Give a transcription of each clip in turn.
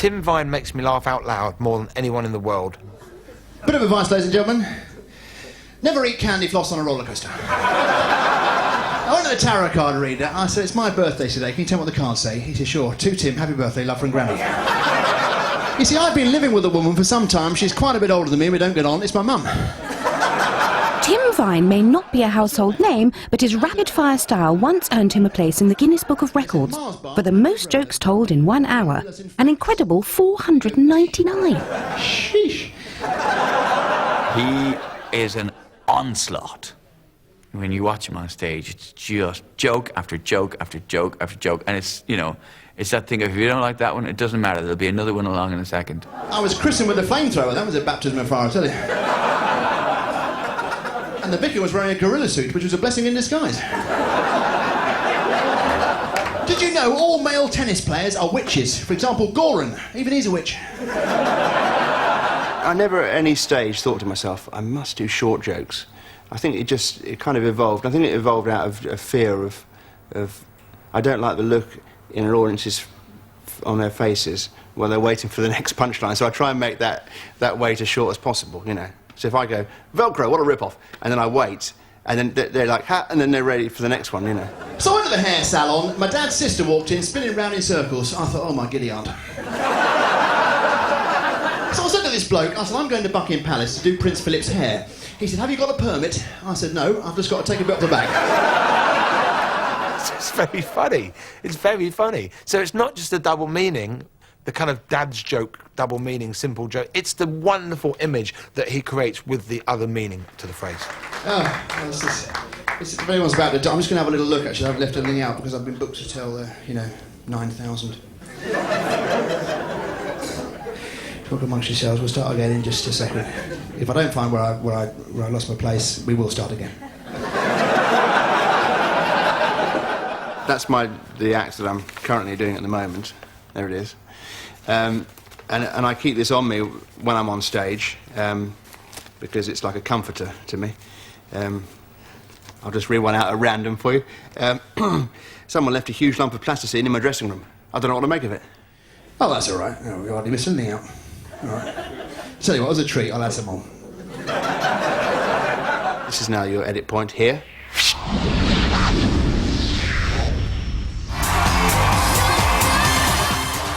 Tim Vine makes me laugh out loud more than anyone in the world. Bit of advice, ladies and gentlemen. Never eat candy floss on a roller coaster. I went to the tarot card reader. I said, it's my birthday today. Can you tell me what the cards say? He said, sure. To Tim, happy birthday, love from Granny. You see, I've been living with a woman for some time. She's quite a bit older than me. We don't get on. It's my mum. Tim Vine may not be a household name, but his rapid-fire style once earned him a place in the Guinness Book of Records for the most jokes told in 1 hour, an incredible 499. Sheesh. He is an onslaught. When you watch him on stage, it's just joke after joke after joke after joke, and it's, you know, it's that thing of, if you don't like that one, it doesn't matter, there'll be another one along in a second. I was christened with a flamethrower. That was a baptism of fire, I tell you. And the vicar was wearing a gorilla suit, which was a blessing in disguise. Did you know all male tennis players are witches? For example, Goran, even he's a witch. I never at any stage thought to myself, I must do short jokes. I think it kind of evolved. I think it evolved out of a fear of I don't like the look in an audience's on their faces while they're waiting for the next punchline, so I try and make that wait as short as possible, you know. So if I go, Velcro, what a rip-off, and then I wait, and then they're like, ha, and then they're ready for the next one, you know. So I went to the hair salon, my dad's sister walked in, spinning round in circles. I thought, oh my giddy aunt. So I said to this bloke, I said, I'm going to Buckingham Palace to do Prince Philip's hair. He said, have you got a permit? I said, no, I've just got to take a bit off the back. It's very funny. It's very funny. So it's not just a double meaning, the kind of dad's joke, double meaning, simple joke. It's the wonderful image that he creates with the other meaning to the phrase. Oh, well, this is, if anyone's about to die, I'm just going to have a little look, actually. I haven't left anything out because I've been booked to tell, 9,000. Talk amongst yourselves. We'll start again in just a second. If I don't find where I lost my place, we will start again. That's the act that I'm currently doing at the moment. There it is. And I keep this on me when I'm on stage because it's like a comforter to me. I'll just read one out at random for you. Someone left a huge lump of plasticine in my dressing room. I don't know what to make of it. Oh, that's all right. Oh, we hardly missed anything out. All right. Tell you what, as a treat, I'll add some more. This is now your edit point here.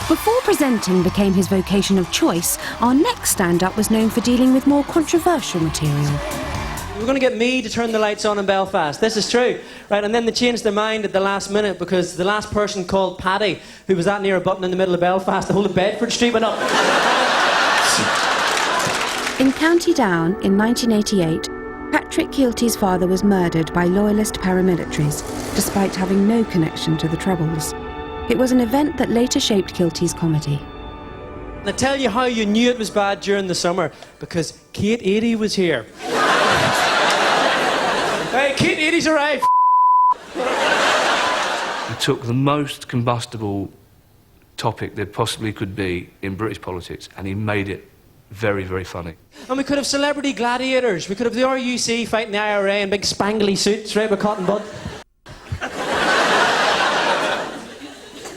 Before presenting became his vocation of choice, our next stand-up was known for dealing with more controversial material. We're going to get me to turn the lights on in Belfast. This is true, right? And then they changed their mind at the last minute because the last person called Paddy, who was that near a button in the middle of Belfast, the whole of Bedford Street went up. In County Down, in 1988, Patrick Keelty's father was murdered by loyalist paramilitaries, despite having no connection to the Troubles. It was an event that later shaped Keelty's comedy. And I tell you how you knew it was bad during the summer, because Kate 80 was here. Hey, Kate 80's arrived. He took the most combustible topic there possibly could be in British politics, and he made it very, very funny. And we could have celebrity gladiators. We could have the RUC fighting the IRA in big spangly suits, right, with cotton bud.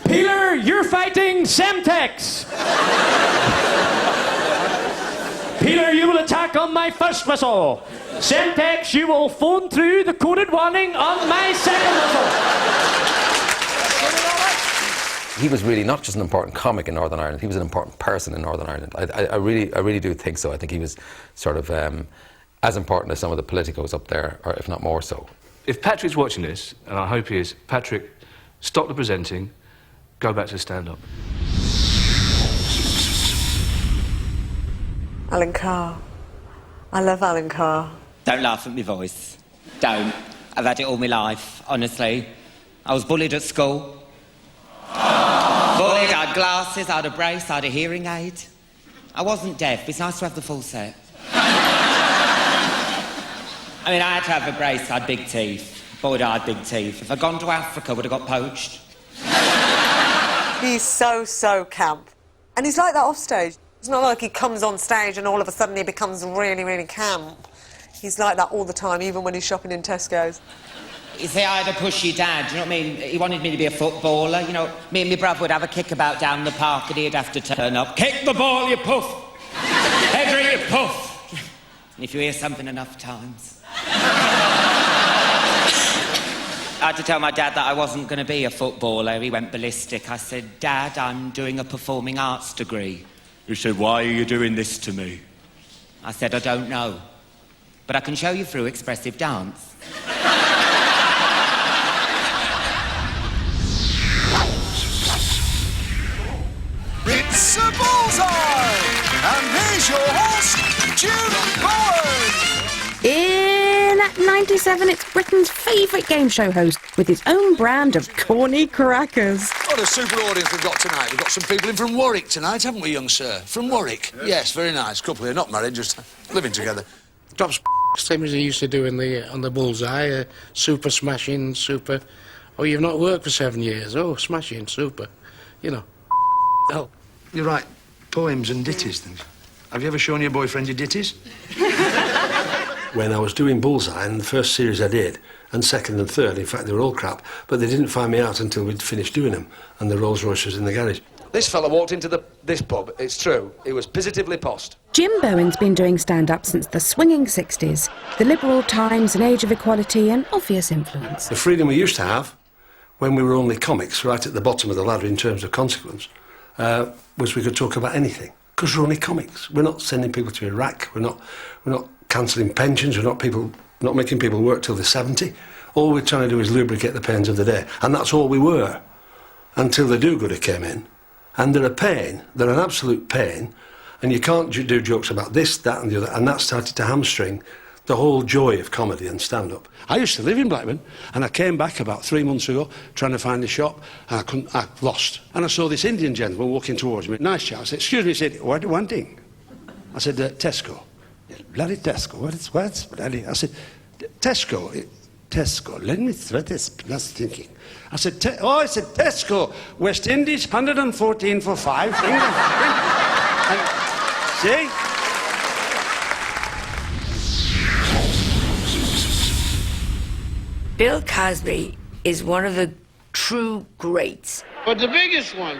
Peeler, you're fighting Semtex. Peeler, you will attack on my first whistle. Semtex, you will phone through the coded warning on my second whistle. He was really not just an important comic in Northern Ireland, he was an important person in Northern Ireland. I really do think so. I think he was sort of as important as some of the politicos up there, or if not more so. If Patrick's watching this, and I hope he is, Patrick, stop the presenting, go back to stand-up. Alan Carr. I love Alan Carr. Don't laugh at my voice. Don't. I've had it all my life, honestly. I was bullied at school. Bullied, I had glasses, I had a brace, I had a hearing aid. I wasn't deaf, but it's nice to have the full set. I mean, I had to have a brace, I had big teeth. Boy, I had big teeth. If I'd gone to Africa, I would have got poached. He's so camp. And he's like that off stage. It's not like he comes on stage and all of a sudden he becomes really camp. He's like that all the time, even when he's shopping in Tesco's. You see, I had a pushy dad, you know what I mean? He wanted me to be a footballer, you know. Me and my brother would have a kickabout down the park and he'd have to turn up. Kick the ball, you puff! Henry, you puff! And if you hear something enough times... I had to tell my dad that I wasn't going to be a footballer. He went ballistic. I said, Dad, I'm doing a performing arts degree. He said, why are you doing this to me? I said, I don't know. But I can show you through expressive dance. It's a bullseye! And here's your host, Jim Bowen! In at 97, it's Britain's favourite game show host with his own brand of corny crackers. What a super audience we've got tonight. We've got some people in from Warwick tonight, haven't we, young sir? From Warwick? Yes, very nice. Couple here, not married, just living together. Drops same as he used to do on the bullseye, super smashing, super... Oh, you've not worked for 7 years. Oh, smashing, super. You know. Oh, you write poems and ditties, then. Have you ever shown your boyfriend your ditties? When I was doing Bullseye, in the first series I did, and second and third, in fact, they were all crap, but they didn't find me out until we'd finished doing them, and the Rolls Royce was in the garage. This fella walked into this pub, it's true. He was positively possed. Jim Bowen's been doing stand-up since the swinging 60s, the liberal times, an age of equality and obvious influence. The freedom we used to have, when we were only comics, right at the bottom of the ladder in terms of consequence, was we could talk about anything, because we're only comics. We're not sending people to Iraq, we're not cancelling pensions, we're not making people work till they're 70. All we're trying to do is lubricate the pains of the day, and that's all we were, until the do-gooder came in. And they're a pain, they're an absolute pain, and you can't do jokes about this, that and the other, and that started to hamstring the whole joy of comedy and stand-up. I used to live in Blackburn, and I came back about 3 months ago trying to find a shop, and I lost. And I saw this Indian gentleman walking towards me, nice chap. I said, excuse me, he said, what are you wanting? I said, Tesco. Bloody Tesco, what's bloody? I said, Tesco, let me thread this, that's thinking. I said, I said, Tesco, West Indies, 114 for 5. And, see? Bill Cosby is one of the true greats. But the biggest one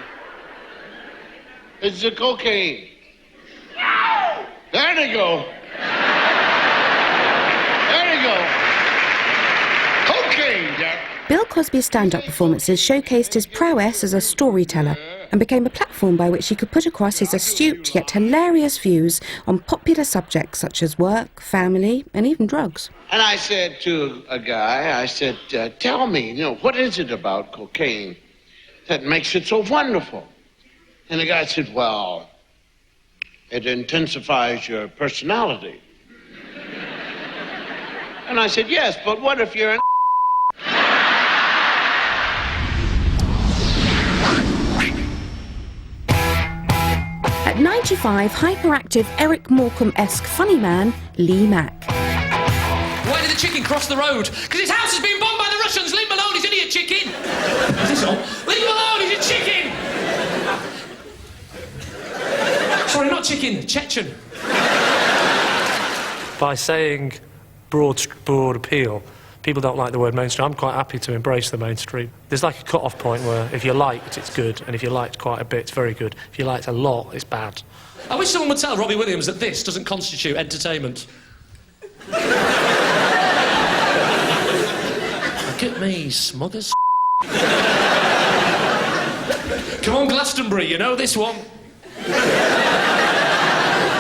is the cocaine. There they go. There they go. Cocaine, Jack. Bill Cosby's stand-up performances showcased his prowess as a storyteller and became a platform by which he could put across his astute yet hilarious views on popular subjects such as work, family, and even drugs. And I said to a guy, I said, tell me, what is it about cocaine that makes it so wonderful? And the guy said, well, it intensifies your personality. And I said, yes, but what if you're an At 95, hyperactive Eric Morecambe-esque funny man, Lee Mack. Why did the chicken cross the road? Because his house has been bombed by the Russians. Leave him alone, he's only a chicken. Is this all? Leave him alone, he's a chicken. Sorry, not chicken, Chechen. By saying broad appeal, people don't like the word mainstream. I'm quite happy to embrace the mainstream. There's like a cut-off point where if you're liked, it's good, and if you're liked quite a bit, it's very good. If you're liked a lot, it's bad. I wish someone would tell Robbie Williams that this doesn't constitute entertainment. Look at me, smug as Come on, Glastonbury, you know this one.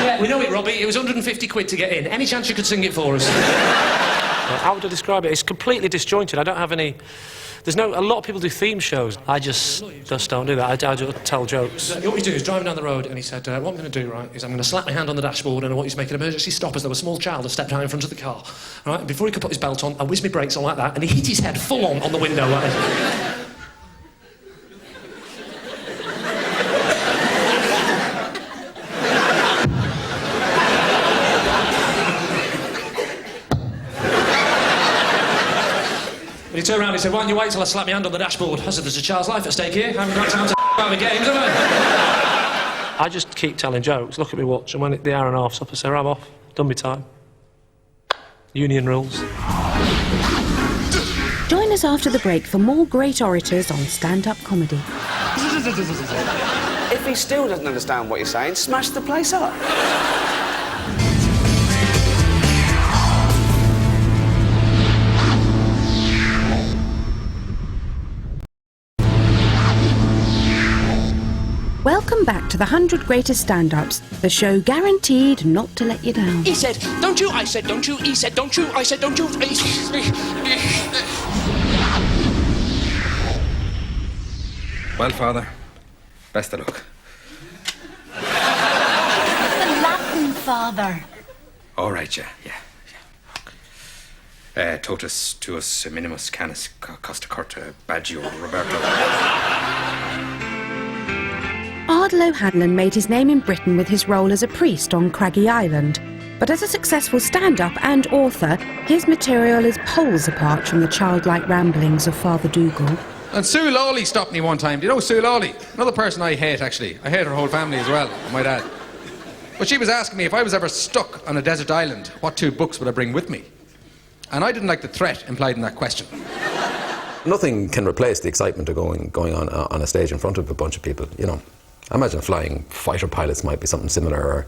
Yeah, we know it, Robbie. It was 150 quid to get in. Any chance you could sing it for us? How would I describe it? It's completely disjointed. I don't have any... A lot of people do theme shows. I just don't do that. I just tell jokes. What he's doing is driving down the road and he said, what I'm going to do, right, is I'm going to slap my hand on the dashboard and I want you to make an emergency stop as though a small child has stepped out in front of the car. Right? And before he could put his belt on, I whizzed my brakes on like that and he hit his head full on the window like this. He turned around and he said, why don't you wait till I slap my hand on the dashboard? I said, there's a child's life at stake here. I haven't got time to about the games, have I? I just keep telling jokes, look at me watch, and when the hour and a half's up, I say, I'm off. Done my time. Union rules. John us after the break for more great orators on stand-up comedy. If he still doesn't understand what you're saying, smash the place up. Welcome back to the 100 Greatest Stand-Ups, the show guaranteed not to let you down. He said, don't you, I said, don't you, he said, don't you, I said, don't you. Well, Father, best of luck. The Latin, Father. All right, yeah. Totus tuus minimus canis costa corta Baggio Roberto. Ardal O'Hanlon made his name in Britain with his role as a priest on Craggy Island. But as a successful stand-up and author, his material is poles apart from the childlike ramblings of Father Dougal. And Sue Lawley stopped me one time. Do you know Sue Lawley? Another person I hate, actually. I hate her whole family as well, my dad. But she was asking me if I was ever stuck on a desert island, what 2 books would I bring with me? And I didn't like the threat implied in that question. Nothing can replace the excitement of going on a stage in front of a bunch of people, you know. I imagine flying fighter pilots might be something similar, or,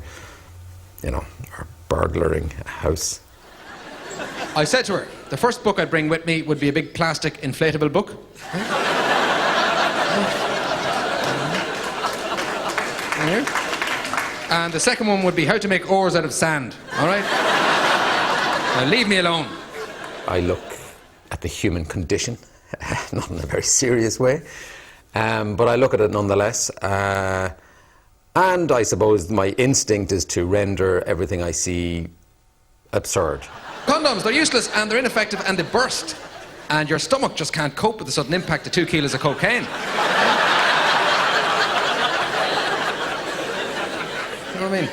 you know, or burglaring a house. I said to her, the first book I'd bring with me would be a big plastic inflatable book. And the second one would be how to make oars out of sand, all right? Now leave me alone. I look at the human condition, not in a very serious way, but I look at it nonetheless. And I suppose my instinct is to render everything I see absurd. Condoms, they're useless and they're ineffective and they burst. And your stomach just can't cope with the sudden impact of 2 kilos of cocaine. You know what I mean?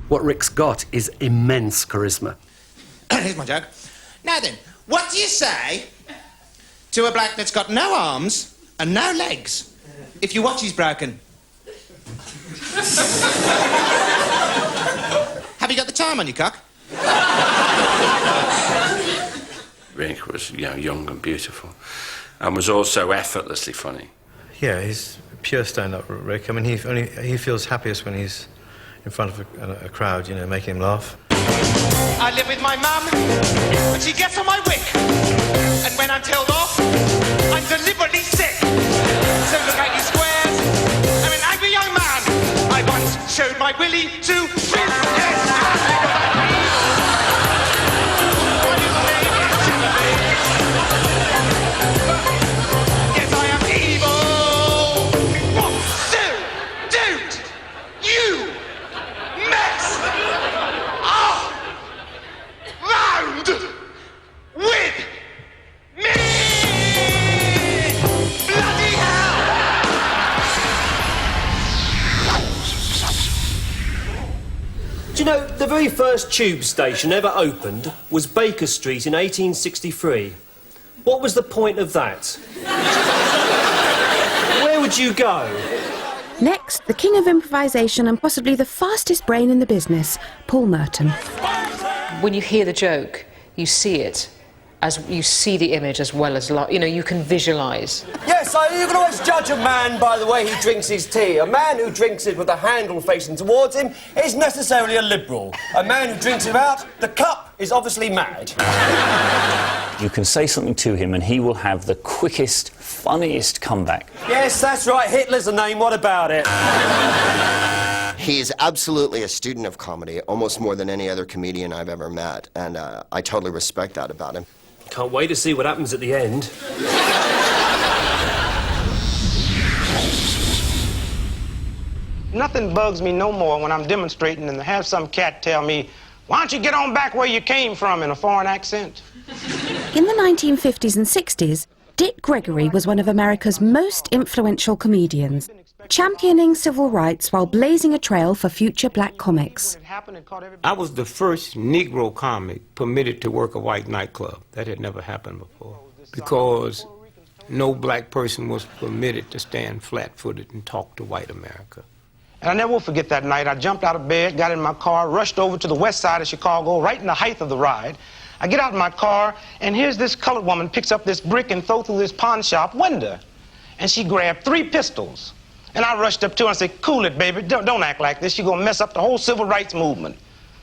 What Rick's got is immense charisma. Here's my joke. Now then, what do you say to a bloke that's got no arms and no legs if your watch is broken? Have you got the time on your cock? Rick was, you know, young and beautiful, and was also effortlessly funny. Yeah, he's pure stand-up, Rick. I mean, he feels happiest when he's in front of a crowd, you know, making him laugh. I live with my mum, but she gets on my wick. And when I'm told off, I'm deliberately sick. So look at you squares. I'm an angry young man. I once showed my willy to yes, I am evil. What? Don't you mess round with me! Bloody hell! Do you know, the very first tube station ever opened was Baker Street in 1863. What was the point of that? Where would you go? Next, the king of improvisation and possibly the fastest brain in the business, Paul Merton. When you hear the joke, you see it, as you see the image as well as, you know, you can visualise. Yes, you can always judge a man by the way he drinks his tea. A man who drinks it with the handle facing towards him is necessarily a liberal. A man who drinks it out the cup is obviously mad. You can say something to him and he will have the quickest, funniest comeback. Yes, that's right, Hitler's a name, what about it? He is absolutely a student of comedy, almost more than any other comedian I've ever met, and I totally respect that about him. Can't wait to see what happens at the end. Nothing bugs me no more when I'm demonstrating than to have some cat tell me, why don't you get on back where you came from in a foreign accent? In the 1950s and 60s, Dick Gregory was one of America's most influential comedians, championing civil rights while blazing a trail for future black comics. I was the first Negro comic permitted to work a white nightclub. That had never happened before, because no black person was permitted to stand flat-footed and talk to white America. And I never will forget that night. I jumped out of bed, got in my car, rushed over to the west side of Chicago, right in the height of the ride. I get out of my car, and here's this colored woman picks up this brick and throw through this pawn shop window. And she grabbed 3 pistols. And I rushed up to her and said, "Cool it, baby. Don't act like this. You're going to mess up the whole civil rights movement."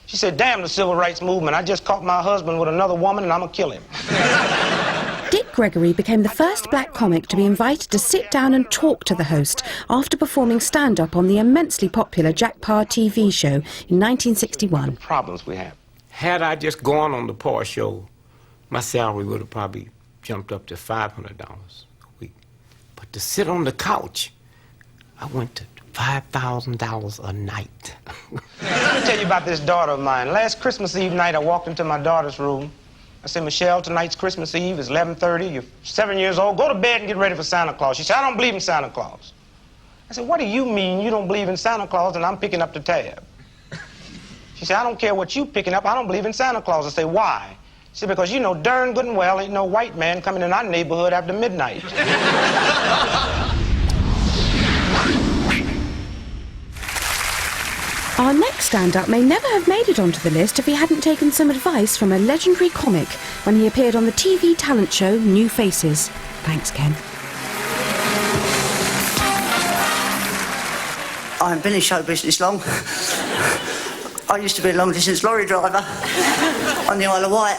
She said, "Damn the civil rights movement. I just caught my husband with another woman, and I'm going to kill him." Dick Gregory became the first black comic to be invited to sit down and talk to the host after performing stand-up on the immensely popular Jack Paar TV show in 1961. Problems we have. Had I just gone on the Paar show, my salary would have probably jumped up to $500 a week. But to sit on the couch, I went to $5,000 a night. Let me tell you about this daughter of mine. Last Christmas Eve night, I walked into my daughter's room. I said, "Michelle, tonight's Christmas Eve. It's 11:30. You're 7 years old. Go to bed and get ready for Santa Claus." She said, "I don't believe in Santa Claus." I said, "What do you mean you don't believe in Santa Claus and I'm picking up the tab?" She said, "I don't care what you picking up. I don't believe in Santa Claus." I said, "Why?" She said, "Because you know darn good and well ain't no white man coming in our neighborhood after midnight." Our next stand-up may never have made it onto the list if he hadn't taken some advice from a legendary comic when he appeared on the TV talent show New Faces. Thanks, Ken. I haven't been in show business long. I used to be a long-distance lorry driver on the Isle of Wight.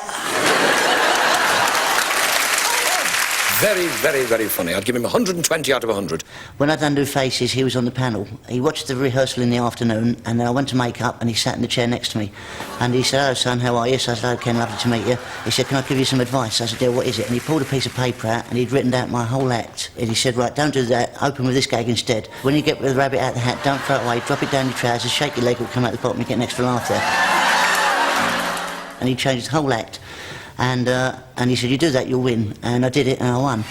Very, very, very funny. I'd give him 120 out of 100. When I done New Faces, he was on the panel. He watched the rehearsal in the afternoon, and then I went to make up, and he sat in the chair next to me. And he said, "Hello, son, how are you?" So I said, "Hello, Ken, lovely to meet you." He said, "Can I give you some advice?" I said, "Yeah, what is it?" And he pulled a piece of paper out, and he'd written down my whole act. And he said, "Right, don't do that. Open with this gag instead. When you get the rabbit out of the hat, don't throw it away. Drop it down your trousers, shake your leg, it'll come out the bottom, you get an extra laugh there." And he changed the whole act. And he said, "You do that, you'll win." And I did it, and I won.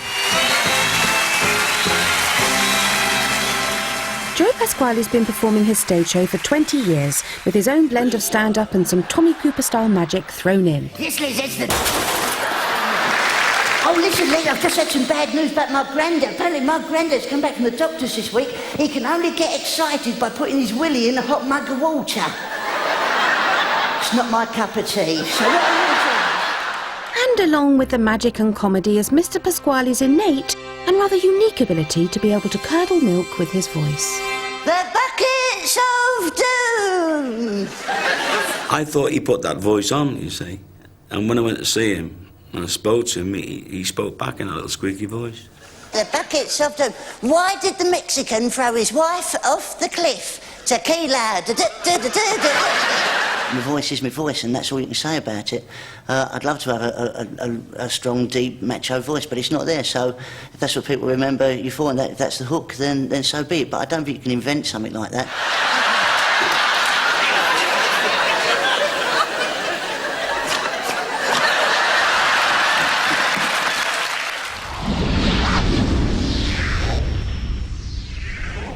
Joe Pasquale's been performing his stage show for 20 years, with his own blend of stand-up and some Tommy Cooper-style magic thrown in. Yes, Liz, that's the... Oh, listen, Lee, I've just had some bad news about my granddad. Apparently my granddad's come back from the doctors this week. He can only get excited by putting his willy in a hot mug of water. It's not my cup of tea. So what are you doing? And along with the magic and comedy is Mr. Pasquale's innate and rather unique ability to be able to curdle milk with his voice. The buckets of doom! I thought he put that voice on, you see. And when I went to see him and I spoke to him, he spoke back in a little squeaky voice. The buckets of doom. Why did the Mexican throw his wife off the cliff? Tequila. My voice is my voice, and that's all you can say about it. I'd love to have a strong, deep, macho voice, but it's not there. So if that's what people remember you for, and if that's the hook, then so be it. But I don't think you can invent something like that.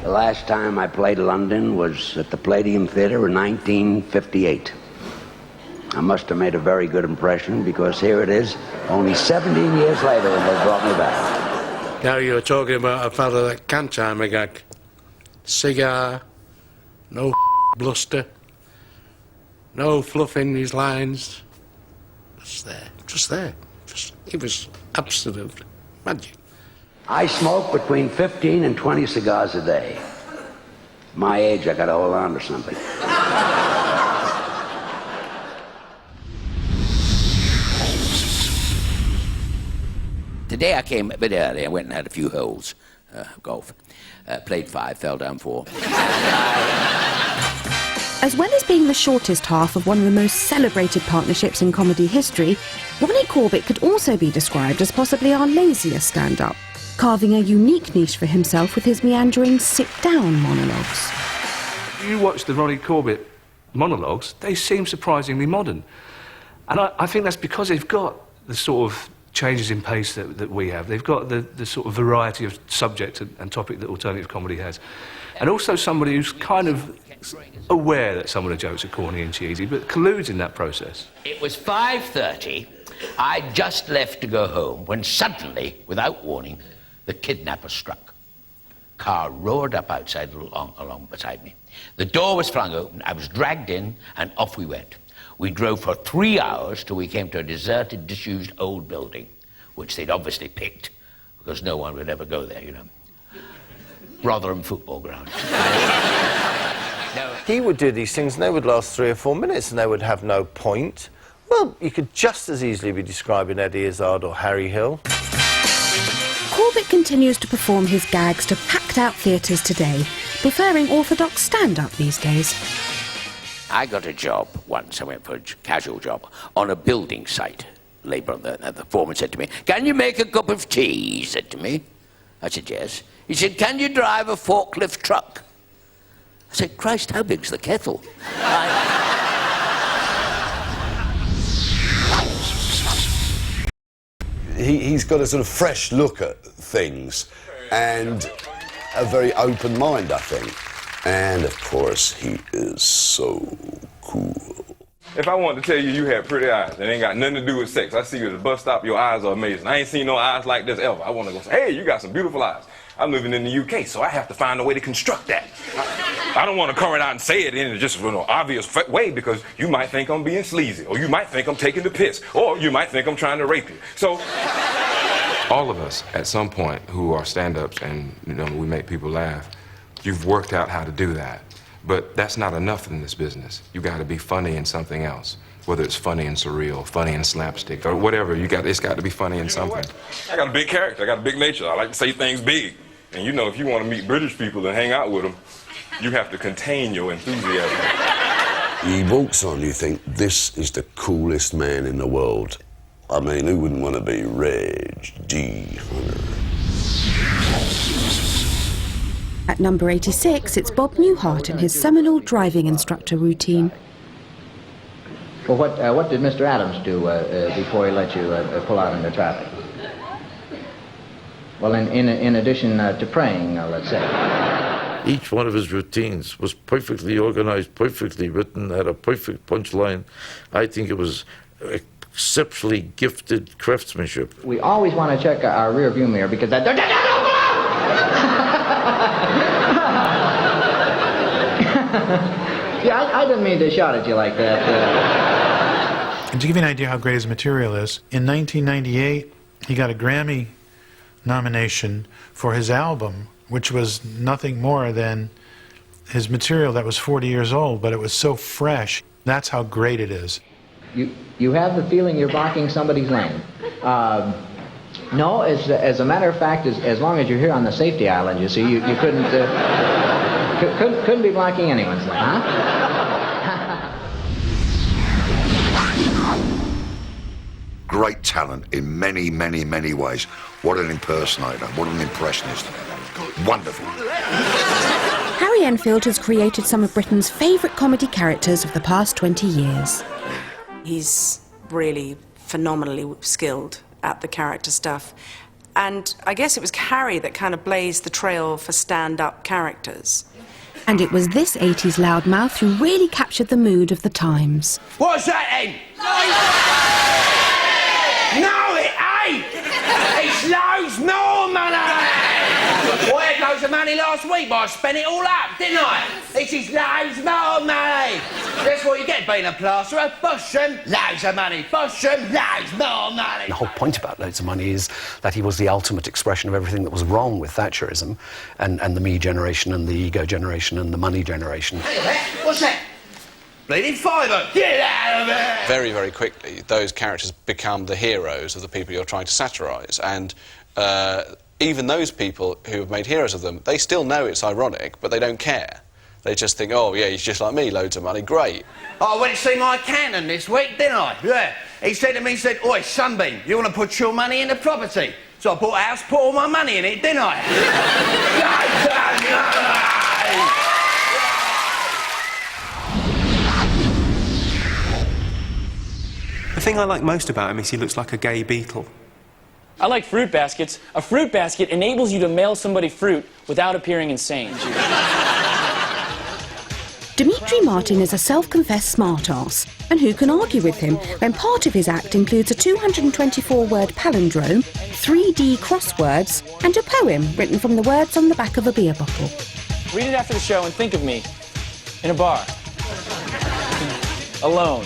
The last time I played London was at the Palladium Theatre in 1958. I must have made a very good impression, because here it is, only 17 years later, and they brought me back. Now you're talking about a fella that can't time a gag. Cigar, no bluster, no fluffing his lines. Just there. It was absolute magic. I smoke between 15 and 20 cigars a day. My age, I gotta hold on to something. Today I came a bit early. I went and had a few holes of golf. Played 5, fell down 4. As well as being the shortest half of one of the most celebrated partnerships in comedy history, Ronnie Corbett could also be described as possibly our laziest stand-up, carving a unique niche for himself with his meandering sit-down monologues. You watch the Ronnie Corbett monologues, they seem surprisingly modern. And I think that's because they've got the sort of changes in pace that we have. They've got the sort of variety of subject and topic that alternative comedy has. And also somebody who's kind of aware that some of the jokes are corny and cheesy, but colludes in that process. It was 5:30. I'd just left to go home when suddenly, without warning, the kidnapper struck. Car roared up outside along beside me. The door was flung open, I was dragged in, and off we went. We drove for 3 hours till we came to a deserted, disused old building, which they'd obviously picked, because no one would ever go there, you know. Rotherham football ground. He would do these things and they would last 3 or 4 minutes and they would have no point. Well, you could just as easily be describing Eddie Izzard or Harry Hill. Corbett continues to perform his gags to packed-out theatres today, preferring orthodox stand-up these days. I got a job once, I went for a casual job, on a building site. Labour, the foreman said to me, "Can you make a cup of tea?" he said to me. I said, "Yes." He said, "Can you drive a forklift truck?" I said, "Christ, how big's the kettle?" He's got a sort of fresh look at things and a very open mind, I think. And, of course, he is so cool. If I wanted to tell you you had pretty eyes, it ain't got nothing to do with sex. I see you at the bus stop, your eyes are amazing. I ain't seen no eyes like this ever. I want to go say, "Hey, you got some beautiful eyes." I'm living in the UK, so I have to find a way to construct that. I don't want to come right out and say it in just an obvious way, because you might think I'm being sleazy, or you might think I'm taking the piss, or you might think I'm trying to rape you. So, all of us, at some point, who are stand-ups and we make people laugh, you've worked out how to do that. But that's not enough in this business. You got to be funny in something else. Whether it's funny and surreal, funny and slapstick, or whatever, it's got to be funny in something. I got a big character, I got a big nature. I like to say things big. And if you want to meet British people and hang out with them, you have to contain your enthusiasm. He walks on, you think, this is the coolest man in the world. I mean, who wouldn't want to be Reg D. Hunter? At number 86, it's Bob Newhart and his seminal driving instructor routine. Well, what did Mr. Adams do before he let you pull out into traffic? Well, in addition to praying, let's say. Each one of his routines was perfectly organized, perfectly written, had a perfect punchline. I think it was exceptionally gifted craftsmanship. We always want to check our rear view mirror because that... Yeah, I didn't mean to shout at you like that. And to give you an idea how great his material is, in 1998, he got a Grammy nomination for his album, which was nothing more than his material that was 40 years old, but it was so fresh. That's how great it is. You have the feeling you're blocking somebody's lane. No, as a matter of fact, as long as you're here on the safety island, you see, you couldn't be blocking anyone's lane, huh? Great talent in many, many, many ways. What an impersonator, what an impressionist. Wonderful. Harry Enfield has created some of Britain's favourite comedy characters of the past 20 years. He's really phenomenally skilled at the character stuff. And I guess it was Harry that kind of blazed the trail for stand-up characters. And it was this 80s loudmouth who really captured the mood of the times. What's that then? No, it ain't! It's loads more money! Well, I had loads of money last week, but I spent it all up, didn't I? This is loads more money! That's what you get being a plasterer. Bosham, loads of money. Bosham, loads more money. The whole point about Loads of Money is that he was the ultimate expression of everything that was wrong with Thatcherism and the me generation and the ego generation and the money generation. Hey, what's that? Bleeding fibre! Get out of it! Very, very quickly, those characters become the heroes of the people you're trying to satirise. And even those people who have made heroes of them, they still know it's ironic, but they don't care. They just think, oh, yeah, he's just like me, loads of money, great. I went to see my accountant this week, didn't I? Yeah. He said to me, oi, Sunbeam, you want to put your money into property? So I bought a house, put all my money in it, didn't I? The thing I like most about him is he looks like a gay beetle. I like fruit baskets. A fruit basket enables you to mail somebody fruit without appearing insane. Dimitri Martin is a self-confessed smartass, and who can argue with him when part of his act includes a 224-word palindrome, 3D crosswords, and a poem written from the words on the back of a beer bottle. Read it after the show and think of me in a bar, alone.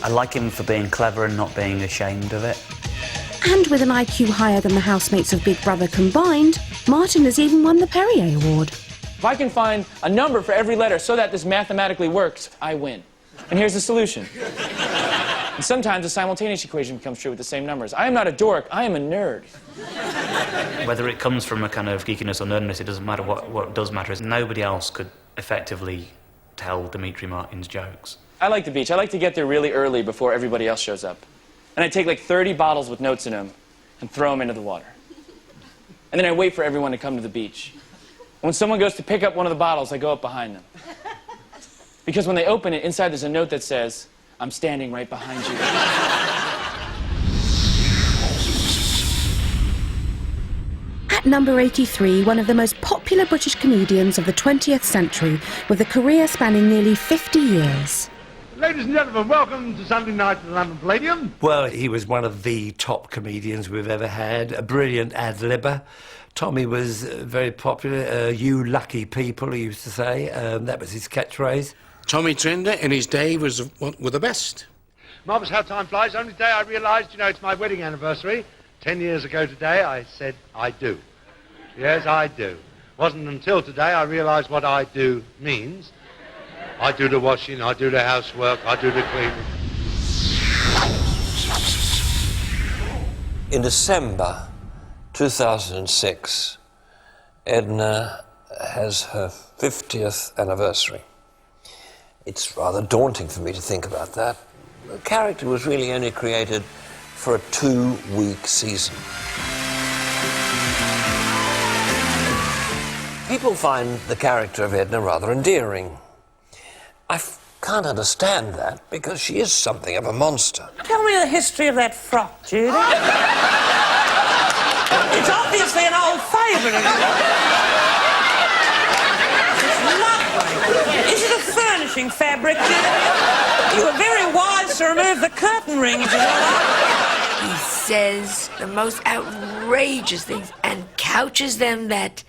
I like him for being clever and not being ashamed of it. And with an IQ higher than the housemates of Big Brother combined, Martin has even won the Perrier Award. If I can find a number for every letter so that this mathematically works, I win. And here's the solution. And sometimes a simultaneous equation becomes true with the same numbers. I am not a dork, I am a nerd. Whether it comes from a kind of geekiness or nerdiness, it doesn't matter. What does matter is nobody else could effectively tell Dimitri Martin's jokes. I like the beach. I like to get there really early before everybody else shows up. And I take like 30 bottles with notes in them and throw them into the water. And then I wait for everyone to come to the beach. And when someone goes to pick up one of the bottles, I go up behind them. Because when they open it, inside there's a note that says, "I'm standing right behind you." At number 83, one of the most popular British comedians of the 20th century, with a career spanning nearly 50 years. Ladies and gentlemen, welcome to Sunday night at the London Palladium. Well, he was one of the top comedians we've ever had, a brilliant ad-libber. Tommy was very popular. You lucky people, he used to say. That was his catchphrase. Tommy Trinder in his day were the best. Marvellous how time flies. Only today I realised, it's my wedding anniversary. 10 years ago today I said I do. Yes, I do. Wasn't until today I realised what I do means. I do the washing, I do the housework, I do the cleaning. In December 2006, Edna has her 50th anniversary. It's rather daunting for me to think about that. The character was really only created for a 2-week season. People find the character of Edna rather endearing. I can't understand that, because she is something of a monster. Tell me the history of that frock, Judy. It's obviously an old favourite. It's lovely. Is it a furnishing fabric, Judy? You were very wise to remove the curtain rings. He says the most outrageous things and couches them that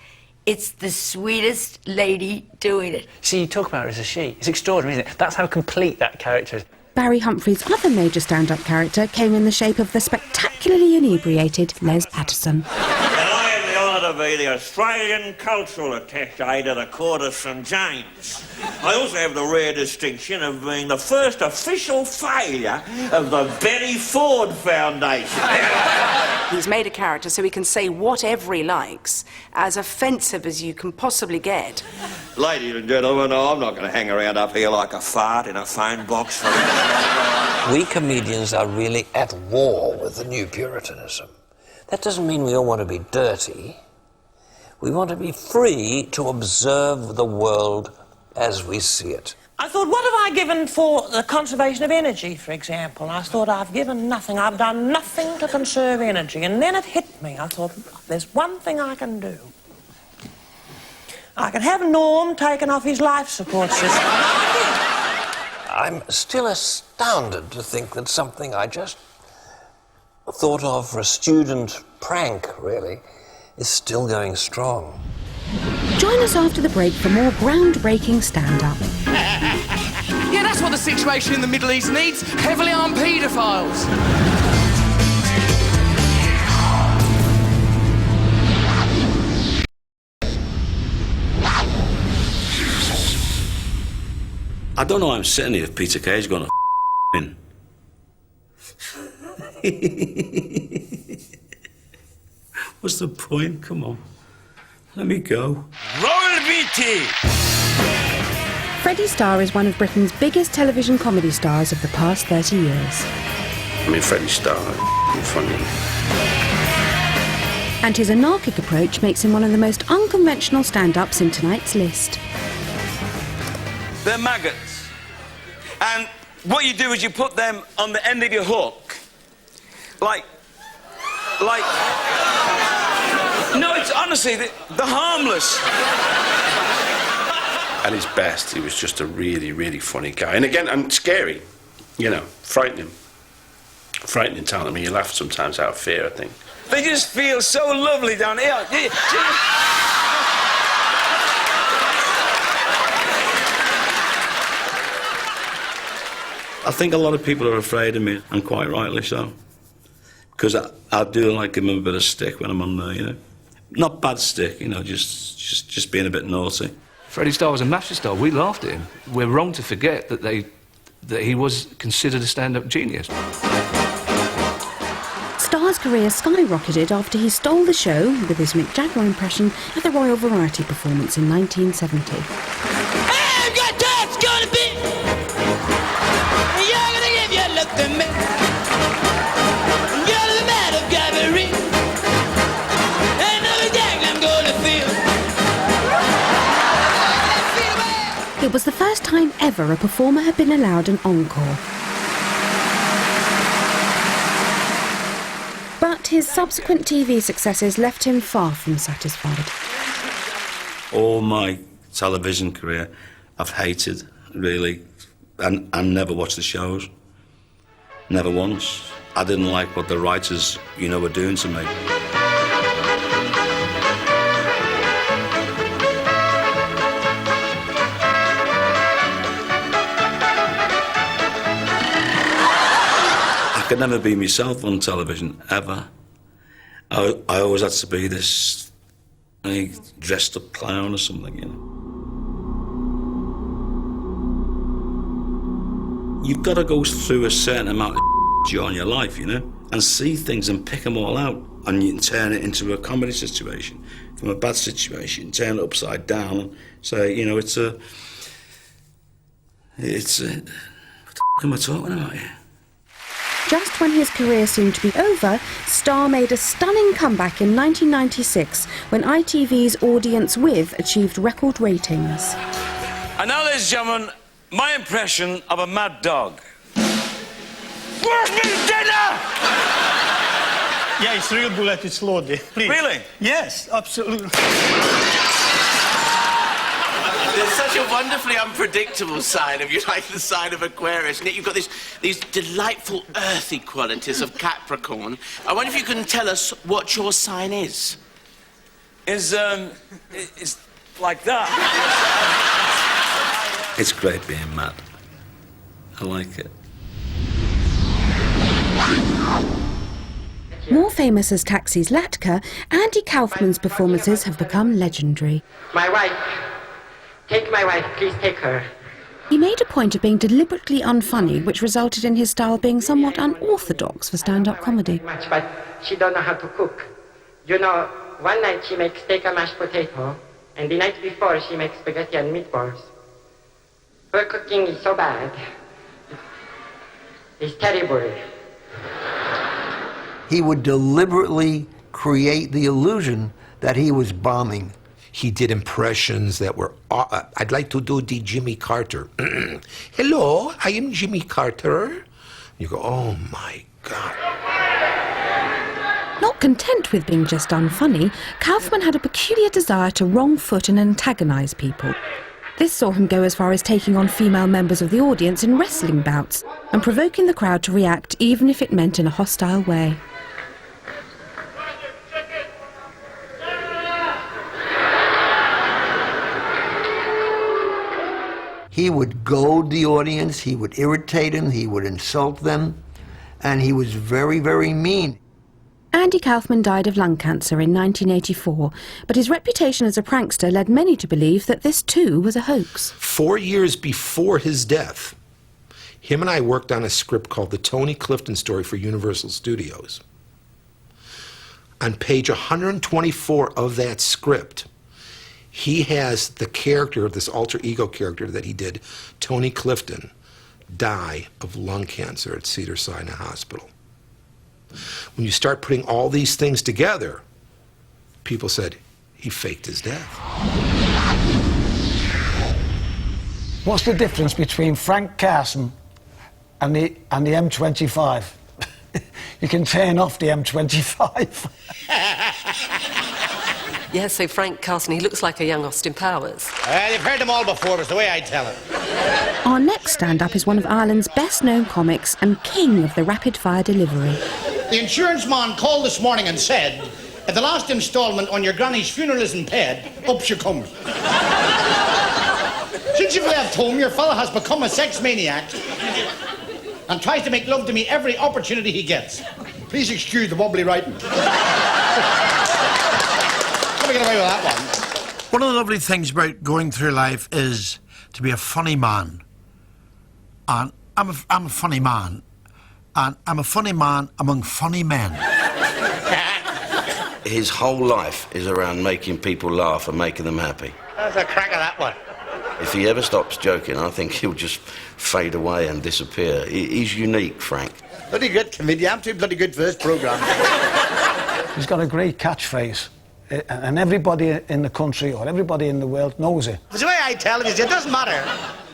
it's the sweetest lady doing it. See, you talk about her as a she. It's extraordinary, isn't it? That's how complete that character is. Barry Humphrey's other major stand-up character came in the shape of the spectacularly inebriated Les Patterson. I have the honour to be the Australian Cultural Attaché to the Court of St James. I also have the rare distinction of being the first official failure of the Betty Ford Foundation. He's made a character so he can say whatever he likes, as offensive as you can possibly get. Ladies and gentlemen, I'm not going to hang around up here like a fart in a phone box. We comedians are really at war with the new Puritanism. That doesn't mean we all want to be dirty. We want to be free to observe the world as we see it. I thought, what have I given for the conservation of energy, for example? I thought, I've given nothing. I've done nothing to conserve energy. And then it hit me. I thought, there's one thing I can do. I can have Norm taken off his life support system. I'm still astounded to think that something I just thought of for a student prank, really, is still going strong. Join us after the break for more groundbreaking stand-up. Yeah, that's what the situation in the Middle East needs. Heavily armed paedophiles. I don't know why I'm sitting here if Peter Kay's gonna in. What's the point? Come on. Let me go. Roll BT! Freddie Starr is one of Britain's biggest television comedy stars of the past 30 years. I mean, Freddie Starr, funny. And his anarchic approach makes him one of the most unconventional stand-ups in tonight's list. They're maggots. And what you do is you put them on the end of your hook. Like... No, it's honestly, they're harmless. at his best, he was just a really, really funny guy. And again, and scary, you know, frightening talent. I mean, you laugh sometimes out of fear, I think. They just feel so lovely down here. I think a lot of people are afraid of me, and quite rightly so. Because I do like give them a bit of stick when I'm on there, you know. Not bad stick, you know, just being a bit naughty. Freddie Starr was a master star. We laughed at him. We're wrong to forget that he was considered a stand-up genius. Starr's career skyrocketed after he stole the show with his Mick Jagger impression at the Royal Variety Performance in 1970. I've got touch gonna be. You're gonna give your look to me. You're the man of Gabourey. Another day I'm gonna feel. It was the first time ever a performer had been allowed an encore. But his subsequent TV successes left him far from satisfied. All my television career, I've hated, really, and never watched the shows. Never once. I didn't like what the writers, you know, were doing to me. I could never be myself on television, ever. I always had to be this dressed up clown or something, you know. You've got to go through a certain amount of during your life, you know, and see things and pick them all out, and you can turn it into a comedy situation, from a bad situation, turn it upside down and say, you know, what the f*** am I talking about here? Just when his career seemed to be over, Starr made a stunning comeback in 1996 when ITV's Audience With achieved record ratings. And now, ladies and gentlemen, my impression of a mad dog. Where's me dinner? Yeah, it's real bullet, it's loaded. Please. Really? Yes, absolutely. There's such a wonderfully unpredictable sign of you, like the sign of Aquarius, and yet you've got these delightful earthy qualities of Capricorn. I wonder if you can tell us what your sign is. It's like that. It's great being mad. I like it. More famous as Taxi's Latka, Andy Kaufman's performances have become legendary. My wife. Take my wife, please take her. He made a point of being deliberately unfunny, which resulted in his style being somewhat unorthodox for stand-up comedy. Much, but she don't know how to cook. You know, one night she makes steak and mashed potato, and the night before she makes spaghetti and meatballs. Her cooking is so bad. It's terrible. He would deliberately create the illusion that he was bombing. He did impressions that were... I'd like to do the Jimmy Carter. Hello, I am Jimmy Carter. You go, oh my God. Not content with being just unfunny, Kaufman had a peculiar desire to wrong-foot and antagonise people. This saw him go as far as taking on female members of the audience in wrestling bouts and provoking the crowd to react even if it meant in a hostile way. He would goad the audience, he would irritate them, he would insult them, and he was very, very mean. Andy Kaufman died of lung cancer in 1984, but his reputation as a prankster led many to believe that this too was a hoax. 4 years before his death, him and I worked on a script called The Tony Clifton Story for Universal Studios. On page 124 of that script, he has the character, this alter ego character that he did, Tony Clifton, die of lung cancer at Cedars-Sinai Hospital. When you start putting all these things together, people said, he faked his death. What's the difference between Frank Carson and the M25? You can turn off the M25. Yeah, so Frank Carson, he looks like a young Austin Powers. You've heard them all before, it's the way I tell it. Our next stand-up is one of Ireland's best-known comics and king of the rapid-fire delivery. The insurance man called this morning and said, if the last instalment on your granny's funeral isn't paid, up she comes. Since you've left home, your fella has become a sex maniac and tries to make love to me every opportunity he gets. Please excuse the wobbly writing. Let me get away with that one. One of the lovely things about going through life is to be a funny man. And I'm a funny man. And I'm a funny man among funny men. His whole life is around making people laugh and making them happy. That's a crack of that one. If he ever stops joking, I think he'll just fade away and disappear. He's unique, Frank. Bloody good comedian. I'm too bloody good for this programme. He's got a great catchphrase. And everybody in the country or everybody in the world knows it. The way I tell it doesn't matter.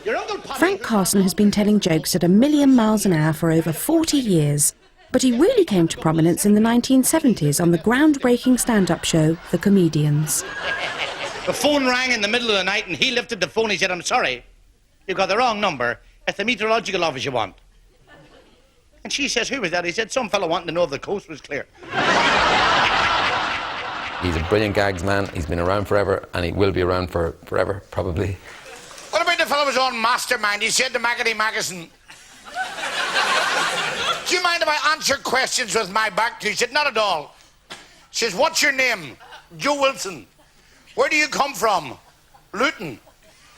Your Uncle Frank Carson has been telling jokes at 1,000,000 miles an hour for over 40 years. But he really came to prominence in the 1970s on the groundbreaking stand-up show, The Comedians. The phone rang in the middle of the night and he lifted the phone. He said, I'm sorry, you've got the wrong number. It's the meteorological office you want. And she says, who was that? He said, some fellow wanting to know if the coast was clear. He's a brilliant gags man. He's been around forever and he will be around for forever, probably. What about the fellow who was on Mastermind? He said to Maggity Magazine, do you mind if I answer questions with my back to you? He said, not at all. He says, what's your name? Joe Wilson. Where do you come from? Luton.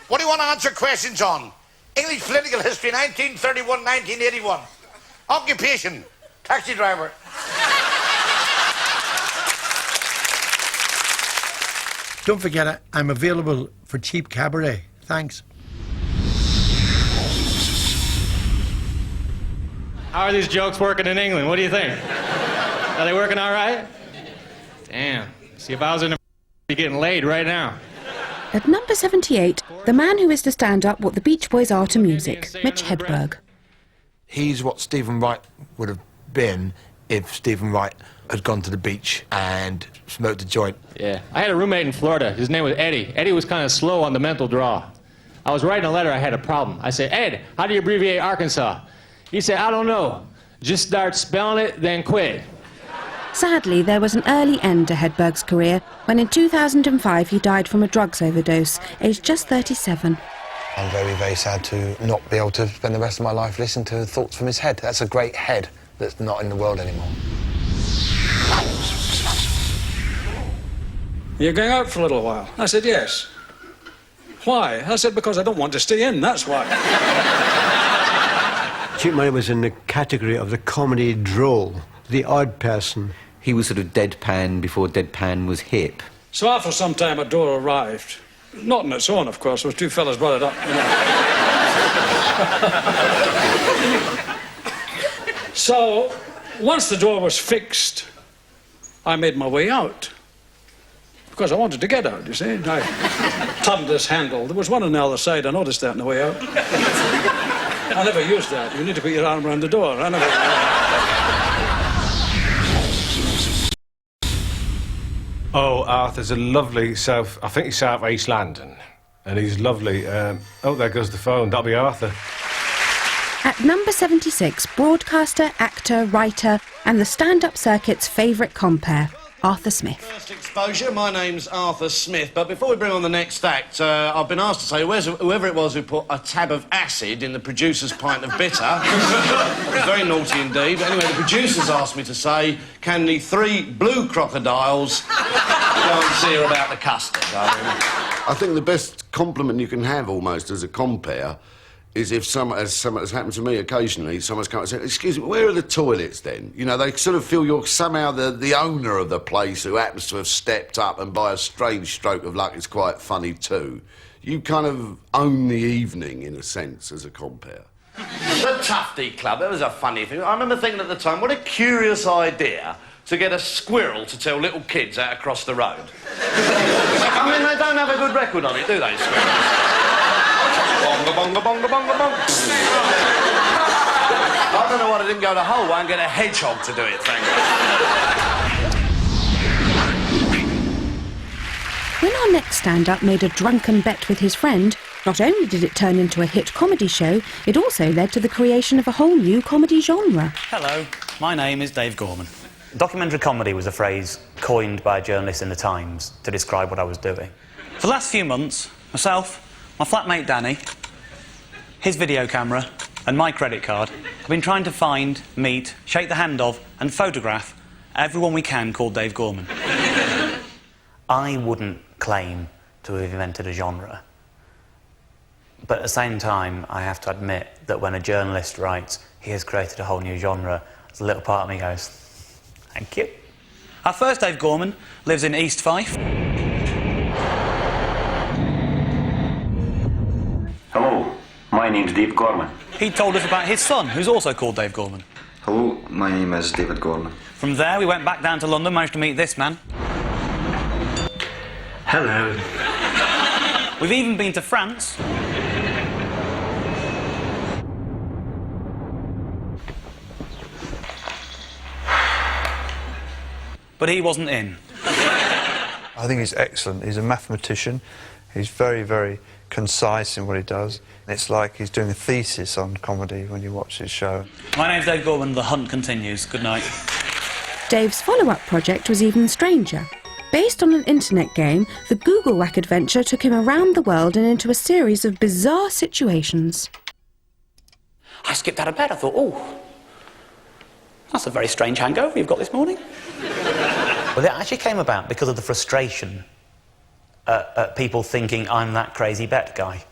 What do you want to answer questions on? English political history, 1931, 1981. Occupation, taxi driver. Don't forget it, I'm available for cheap cabaret. Thanks. How are these jokes working in England? What do you think? Are they working all right? Damn. See, if I was in a be getting laid right now. At number 78, the man who is to stand up what the Beach Boys are to music, Mitch Hedberg. He's what Stephen Wright would have been if Stephen Wright had gone to the beach and smoked a joint. Yeah. I had a roommate in Florida. His name was Eddie. Eddie was kind of slow on the mental draw. I was writing a letter. I had a problem. I said, Ed, how do you abbreviate Arkansas? He said, I don't know. Just start spelling it, then quit. Sadly, there was an early end to Hedberg's career when in 2005 he died from a drugs overdose, aged just 37. I'm very, very sad to not be able to spend the rest of my life listening to thoughts from his head. That's a great head that's not in the world anymore. You're going out for a little while? I said, yes. Why? I said, because I don't want to stay in, that's why. Cheap Money was in the category of the comedy droll, the odd person. He was sort of deadpan before deadpan was hip. So after some time, a door arrived. Not on its own, of course. There was two fellas brought it up, you know. So, once the door was fixed, I made my way out. Because I wanted to get out, you see. I turned this handle. There was one on the other side. I noticed that on the way out. I never used that. You need to put your arm around the door. I never... Oh, Arthur's a lovely south... I think he's south East London. And he's lovely. Oh, there goes the phone. That'll be Arthur. At number 76, broadcaster, actor, writer, and the stand-up circuit's favourite compere, Arthur Smith. First exposure, my name's Arthur Smith, but before we bring on the next act, I've been asked to say whoever it was who put a tab of acid in the producer's pint of bitter, that was very naughty indeed. But anyway, the producers asked me to say, can the three blue crocodiles go and see her about the custard? I think the best compliment you can have, almost, as a compere, is if as has happened to me occasionally, someone's come and said, excuse me, where are the toilets then? You know, they sort of feel you're somehow the owner of the place who happens to have stepped up, and by a strange stroke of luck, it's quite funny too. You kind of own the evening, in a sense, as a compere. The Tufty Club, that was a funny thing. I remember thinking at the time, what a curious idea to get a squirrel to tell little kids how to cross the road. I mean, they don't have a good record on it, do they, squirrels? Bonga, bonga, bonga, bonga, bonga. I don't know why I didn't go the whole way and get a hedgehog to do it, thank you. our next stand-up made a drunken bet with his friend, not only did it turn into a hit comedy show, it also led to the creation of a whole new comedy genre. Hello, my name is Dave Gorman. Documentary comedy was a phrase coined by a journalist in the Times to describe what I was doing. For the last few months, myself, my flatmate Danny, his video camera and my credit card have been trying to find, meet, shake the hand of and photograph everyone we can called Dave Gorman. I wouldn't claim to have invented a genre, but at the same time I have to admit that when a journalist writes he has created a whole new genre, there's a little part of me goes, thank you. Our first Dave Gorman lives in East Fife. Hello, my name's Dave Gorman. He told us about his son, who's also called Dave Gorman. Hello, my name is David Gorman. From there, we went back down to London, managed to meet this man. Hello. We've even been to France. But he wasn't in. I think he's excellent. He's a mathematician. He's very, very concise in what he does. It's like he's doing a thesis on comedy when you watch his show. My name's Dave Gorman. The hunt continues. Good night. Dave's follow-up project was even stranger. Based on an internet game, the Google Whack adventure took him around the world and into a series of bizarre situations. I skipped out of bed. I thought, oh, that's a very strange hangover you've got this morning. Well, it actually came about because of the frustration at people thinking I'm that crazy bet guy.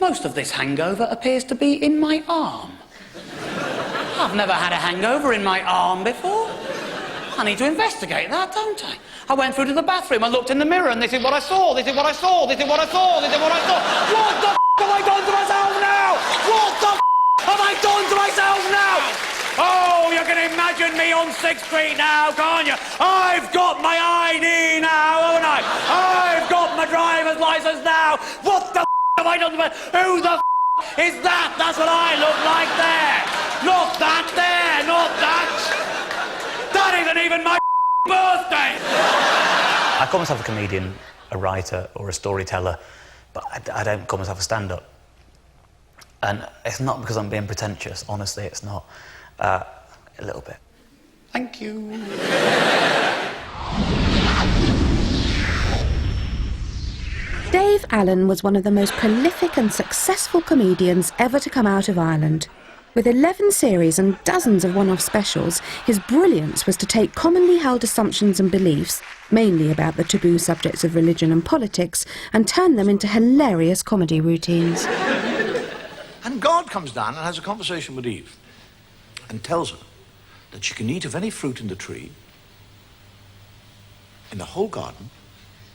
Most of this hangover appears to be in my arm. I've never had a hangover in my arm before. I need to investigate that, don't I? I went through to the bathroom, I looked in the mirror, and this is what I saw, this is what I saw, this is what I saw, this is what I saw. What the have I done to myself now? What the have I done to myself now? Oh, you can imagine me on 6th Street now, can't you? I've got my ID now, haven't I? I've got my driver's license now. What the have I done to myself? Who the is that? That's what I look like there. Not that there, not that. That isn't even my birthday. I call myself a comedian, a writer, or a storyteller, but I don't call myself a stand-up. And it's not because I'm being pretentious, honestly, it's not. A little bit. Thank you. Dave Allen was one of the most prolific and successful comedians ever to come out of Ireland. With 11 series and dozens of one-off specials, his brilliance was to take commonly held assumptions and beliefs, mainly about the taboo subjects of religion and politics, and turn them into hilarious comedy routines. And God comes down and has a conversation with Eve and tells her that she can eat of any fruit in the tree in the whole garden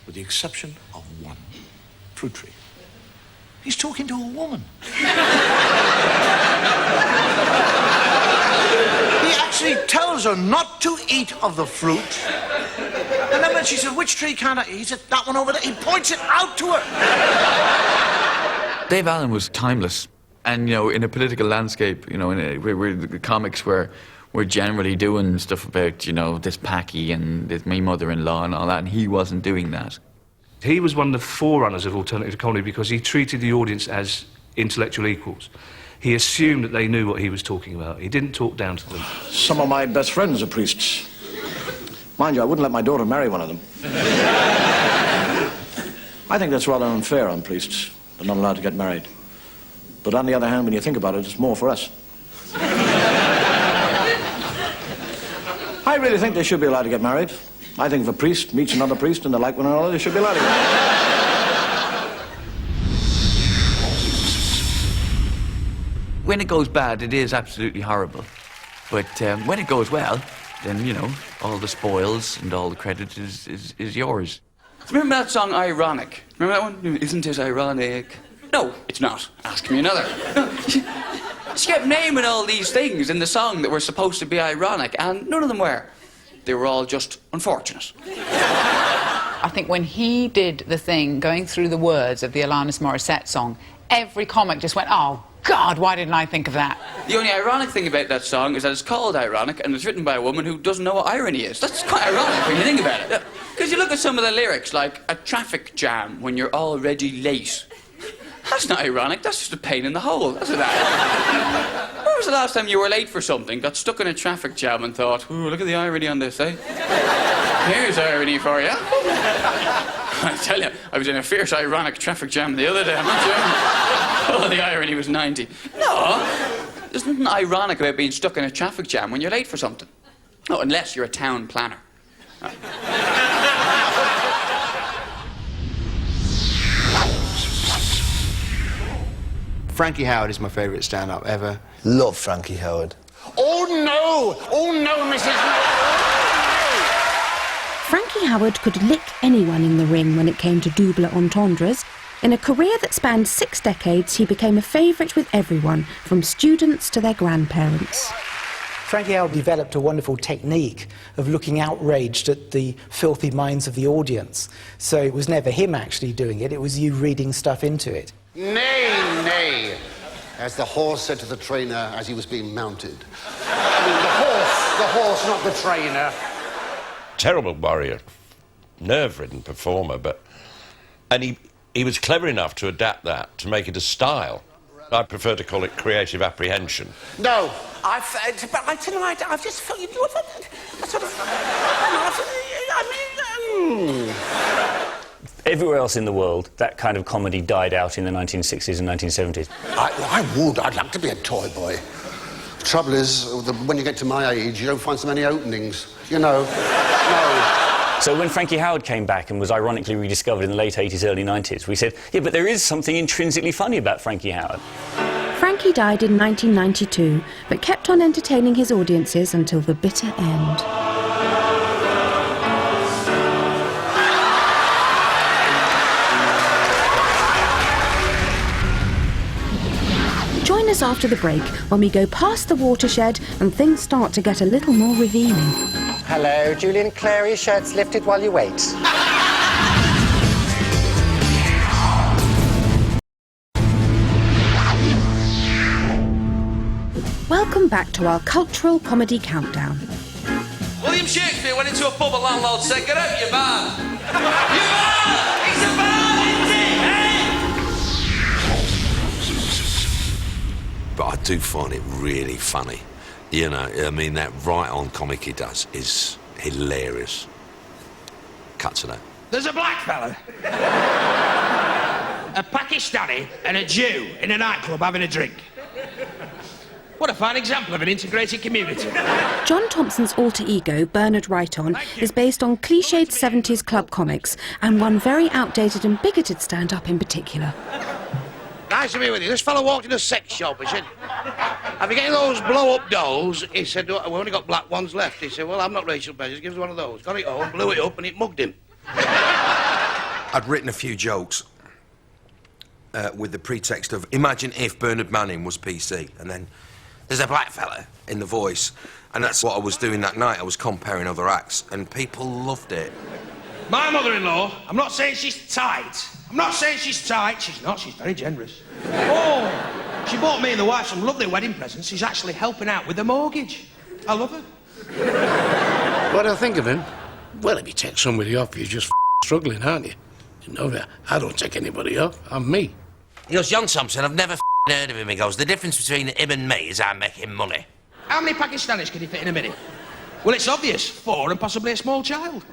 with the exception of one fruit tree. He's talking to a woman. He actually tells her not to eat of the fruit. And then when she said, which tree can't I eat? He said, that one over there. He points it out to her. Dave Allen was timeless. And, you know, in a political landscape, you know, where the comics were generally doing stuff about, you know, this Packy and this my mother-in-law and all that, and he wasn't doing that. He was one of the forerunners of alternative comedy because he treated the audience as intellectual equals. He assumed that they knew what he was talking about. He didn't talk down to them. Some of my best friends are priests. Mind you, I wouldn't let my daughter marry one of them. I think that's rather unfair on priests. They're not allowed to get married. But on the other hand, when you think about it, it's more for us. I really think they should be allowed to get married. I think if a priest meets another priest and they like one another, they should be allowed to get married. When it goes bad, it is absolutely horrible. But when it goes well, then, you know, all the spoils and all the credit is yours. Remember that song, Ironic? Remember that one? Isn't it ironic? No, it's not. Ask me another. She kept naming all these things in the song that were supposed to be ironic, and none of them were. They were all just unfortunate. I think when he did the thing, going through the words of the Alanis Morissette song, every comic just went, oh, God, why didn't I think of that? The only ironic thing about that song is that it's called Ironic, and it's written by a woman who doesn't know what irony is. That's quite ironic when you think about it. Because you look at some of the lyrics, like a traffic jam when you're already late. That's not ironic, that's just a pain in the hole, isn't that? When was the last time you were late for something, got stuck in a traffic jam and thought, ooh, look at the irony on this, eh? Here's irony for you. I tell you, I was in a fierce ironic traffic jam the other day, I'm not joking. Oh, the irony was 90. No, there's nothing ironic about being stuck in a traffic jam when you're late for something. Oh, unless you're a town planner. Frankie Howerd is my favourite stand-up ever. Love Frankie Howerd. Oh no! Oh no, Mrs. Frankie Howerd could lick anyone in the ring when it came to double entendres. In a career that spanned 6 decades, he became a favourite with everyone, from students to their grandparents. Frankie Howerd developed a wonderful technique of looking outraged at the filthy minds of the audience. So it was never him actually doing it, it was you reading stuff into it. Nay, nay, as the horse said to the trainer as he was being mounted. I mean, the horse, not the trainer. Terrible warrior, nerve-ridden performer, and he was clever enough to adapt that, to make it a style. I prefer to call it creative apprehension. No, but I tell you, I've just felt you do that sort of. Everywhere else in the world, that kind of comedy died out in the 1960s and 1970s. I would. I'd like to be a toy boy. The trouble is, when you get to my age, you don't find so many openings. You know. No. So when Frankie Howerd came back and was ironically rediscovered in the late 80s, early 90s, we said, yeah, but there is something intrinsically funny about Frankie Howerd. Frankie died in 1992, but kept on entertaining his audiences until the bitter end. Join us after the break when we go past the watershed and things start to get a little more revealing. Hello, Julian Clary, shirts lifted while you wait. Welcome back to our cultural comedy countdown. William Shakespeare went into a pub, a landlord said, "Get out, you man! You man! It's a man, isn't it, eh?" But I do find it really funny. You know, I mean, that right-on comic he does is hilarious. Cut to that. There's a black fella, a Pakistani and a Jew in a nightclub having a drink. What a fine example of an integrated community. John Thompson's alter ego, Bernard Wrighton, is based on cliched 70s club comics and one very outdated and bigoted stand-up in particular. Nice to be with you. This fellow walked in a sex shop. He said, "Have you got those blow-up dolls?" He said, "We only got black ones left." He said, "Well, I'm not Rachel Bezos. Give us one of those." Got it home, blew it up, and it mugged him. I'd written a few jokes with the pretext of, imagine if Bernard Manning was PC, and then there's a black fella in the voice. And that's what I was doing that night. I was comparing other acts, and people loved it. My mother-in-law, I'm not saying she's tight. I'm not saying she's tight. She's not. She's very generous. Oh, she bought me and the wife some lovely wedding presents. She's actually helping out with the mortgage. I love her. What do I think of him? Well, if you take somebody off, you're just struggling, aren't you? You know that. I don't take anybody off. I'm me. He goes, John Thompson, I've never heard of him. He goes, the difference between him and me is I'm making money. How many Pakistanis can he fit in a minute? Well, it's obvious. 4 and possibly a small child.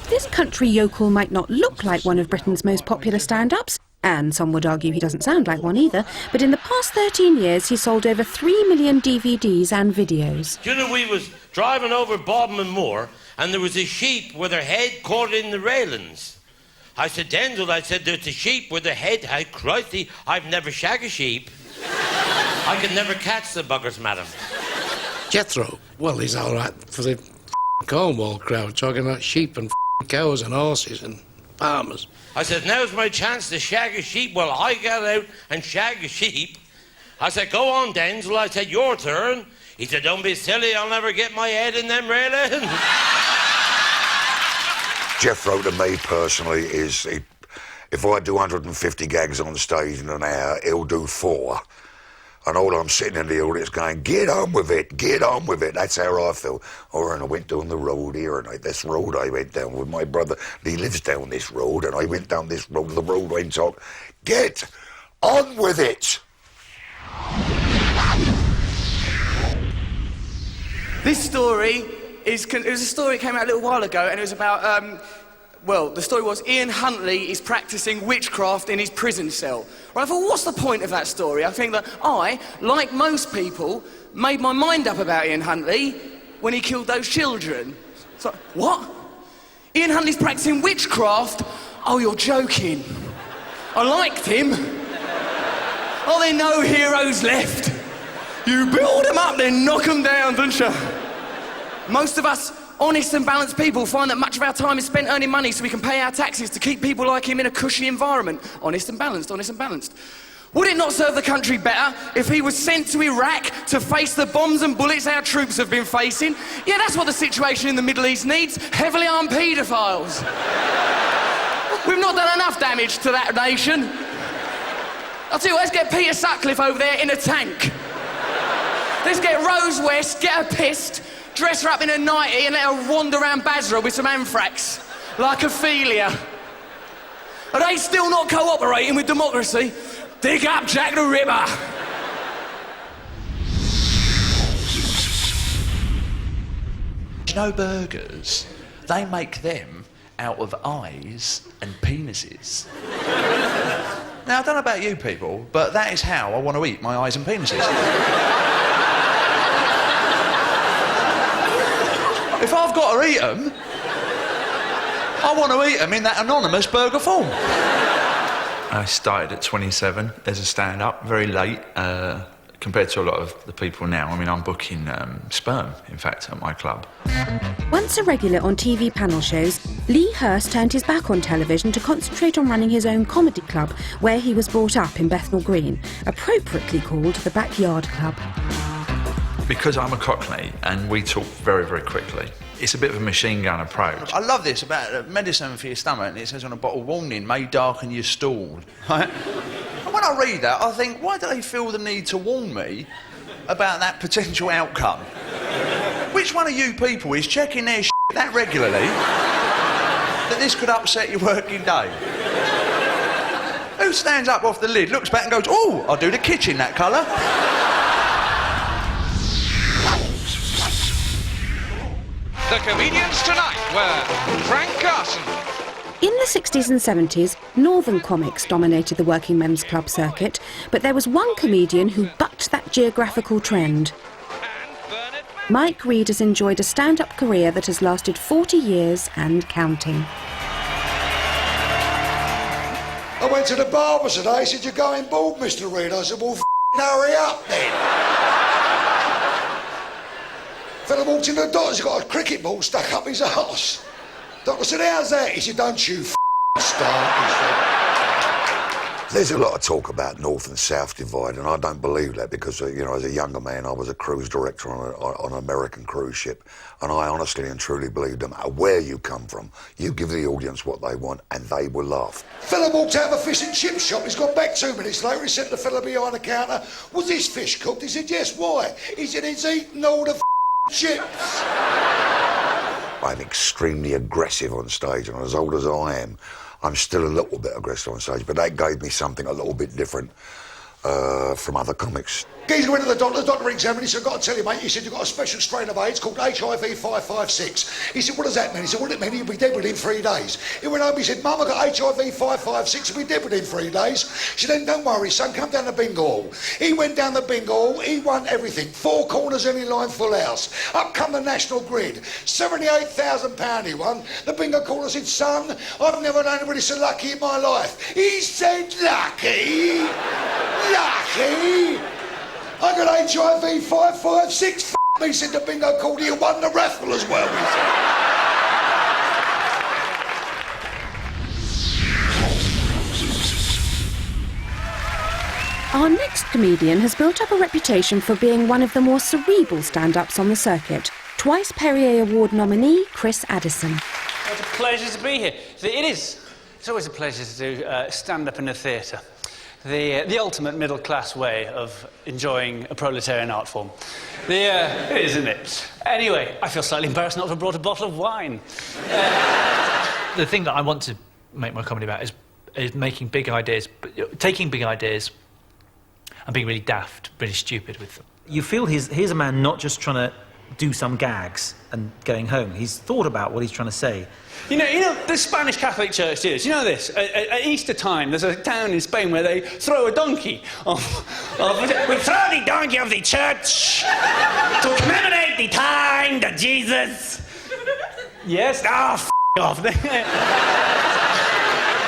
This country yokel might not look like one of Britain's most popular stand-ups, and some would argue he doesn't sound like one either, but in the past 13 years he sold over 3 million DVDs and videos. Do you know, we was driving over Bodmin Moor, and there was a sheep with her head caught in the railings. I said, Denzil, I said, there's a sheep with her head. How crusty, I've never shagged a sheep. I can never catch the buggers, madam. Jethro, well, he's all right for the Cornwall crowd, talking about sheep and cows and horses and farmers. I said, now's my chance to shag a sheep. Well, I got out and shagged a sheep. I said, go on, Denzil. I said, your turn. He said, don't be silly, I'll never get my head in them railings. Jethro, to me personally, is if I do 150 gags on stage in an hour, he'll do 4. And all I'm sitting in the audience going, get on with it, get on with it. That's how I feel. Or and I went down the road here, and this road I went down with my brother. He lives down this road, and I went down this road. The road went on. Get on with it. This story it was a story that came out a little while ago, and it was about, well, the story was Ian Huntley is practising witchcraft in his prison cell. Right, I thought, what's the point of that story? I think that I, like most people, made my mind up about Ian Huntley when he killed those children. So, what? Ian Huntley's practising witchcraft? Oh, you're joking. I liked him. Are there no heroes left? You build them up, then knock them down, don't you? Most of us honest and balanced people find that much of our time is spent earning money so we can pay our taxes to keep people like him in a cushy environment. Honest and balanced, honest and balanced. Would it not serve the country better if he was sent to Iraq to face the bombs and bullets our troops have been facing? Yeah, that's what the situation in the Middle East needs. Heavily armed paedophiles. We've not done enough damage to that nation. I'll tell you what, let's get Peter Sutcliffe over there in a tank. Let's get Rose West, get her pissed, dress her up in a nightie and let her wander around Basra with some anthrax, like Ophelia. Are they still not cooperating with democracy? Dig up Jack the Ripper. You know burgers? They make them out of eyes and penises. Now, I don't know about you people, but that is how I want to eat my eyes and penises. If I've got to eat them, I want to eat them in that anonymous burger form. I started at 27 as a stand-up, very late, compared to a lot of the people now. I mean, I'm booking sperm, in fact, at my club. Once a regular on TV panel shows, Lee Hurst turned his back on television to concentrate on running his own comedy club, where he was brought up in Bethnal Green, appropriately called the Backyard Club. Because I'm a Cockney and we talk very, very quickly, it's a bit of a machine gun approach. I love this about medicine for your stomach, and it says on a bottle, warning, may darken your stool. Right? And when I read that, I think, why do they feel the need to warn me about that potential outcome? Which one of you people is checking their shit that regularly that this could upset your working day? Who stands up off the lid, looks back and goes, oh, I'll do the kitchen that colour? The Comedians Tonight were Frank Carson. In the 60s and 70s, northern comics dominated the working men's club circuit, but there was one comedian who bucked that geographical trend. Mike Reid has enjoyed a stand-up career that has lasted 40 years and counting. I went to the barber today. He said, you're going bald, Mr. Reid. I said, well, hurry up then. Fella walked in the doctor's got a cricket ball stuck up his arse. Doctor said, how's that? He said, don't you start, he said. There's a lot of talk about North and South divide, and I don't believe that because, you know, as a younger man, I was a cruise director on an American cruise ship, and I honestly and truly believe no matter where you come from, you give the audience what they want, and they will laugh. Fella walked out of a fish and chip shop. He's gone back 2 minutes later. He said to the fella behind the counter, was this fish cooked? He said, yes, why? He said, it's eaten all the chips. I'm extremely aggressive on stage, and as old as I am, I'm still a little bit aggressive on stage, but that gave me something a little bit different from other comics. Geezer went to the doctor examined him, he said, I've got to tell you, mate, he said, you've got a special strain of AIDS called HIV 556. He said, what does that mean? He said, well, it means you'll be dead within 3 days. He went home, he said, Mum, I've got HIV 556, you'll be dead within 3 days. She said, don't worry, son, come down the bingo hall. He went down the bingo hall, he won everything. 4 corners, any line, full house. Up come the National Grid. £78,000 he won. The bingo caller said, son, I've never known anybody so lucky in my life. He said, lucky? Lucky? I got HIV 556. He said the bingo called you won the raffle as well. Our next comedian has built up a reputation for being one of the more cerebral stand-ups on the circuit. Twice Perrier Award nominee Chris Addison. It's a pleasure to be here. It is. It's always a pleasure to do stand-up in a theatre. The ultimate middle-class way of enjoying a proletarian art form. Isn't it? Anyway, I feel slightly embarrassed not to have brought a bottle of wine. The thing that I want to make my comedy about is making big ideas, taking big ideas and being really daft, really stupid with them. You feel here's a man not just trying to do some gags and going home. He's thought about what he's trying to say. You know, the Spanish Catholic Church is. You know this? At Easter time, there's a town in Spain where they throw a donkey off. We throw the donkey off the church to commemorate the time that Jesus... Yes? F*** off. It's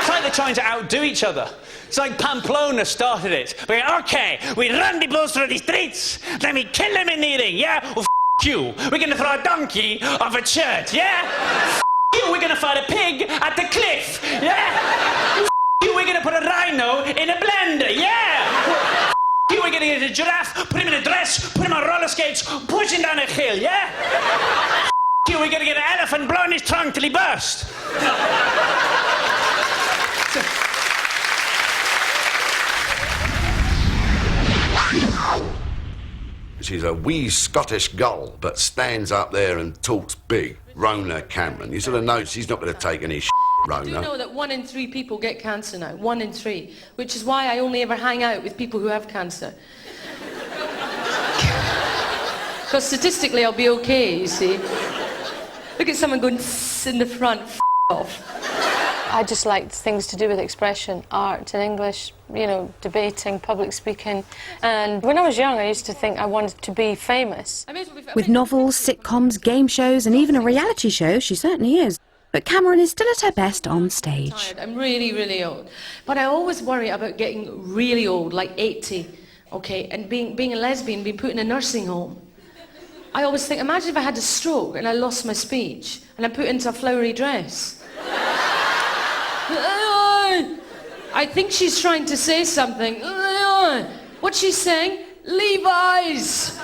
like they're trying to outdo each other. It's like Pamplona started it. Okay, we run the bulls through the streets, then we kill them in the ring, yeah? Well, f*** you. We're going to throw a donkey off a church, yeah? F*** you, we're going to fight a pig at the cliff, yeah? F*** you, we're going to put a rhino in a blender, yeah? F*** you, we're going to get a giraffe, put him in a dress, put him on roller skates, push him down a hill, yeah? F*** you, we're going to get an elephant, blow in his trunk till he bursts. She's a wee Scottish gull, but stands up there and talks big. Rona Cameron. You sort of know she's not going to take any Rona. Do you know that 1 in 3 people get cancer now? 1 in 3. Which is why I only ever hang out with people who have cancer. Because statistically I'll be okay, you see. Look at someone going in the front, off. I just liked things to do with expression, art and English, you know, debating, public speaking. And when I was young, I used to think I wanted to be famous. With novels, sitcoms, game shows and even a reality show, she certainly is. But Cameron is still at her best on stage. I'm really, really old. But I always worry about getting really old, like 80, okay, and being a lesbian, being put in a nursing home. I always think, imagine if I had a stroke and I lost my speech and I put into a flowery dress. I think she's trying to say something. What's she saying? Levi's!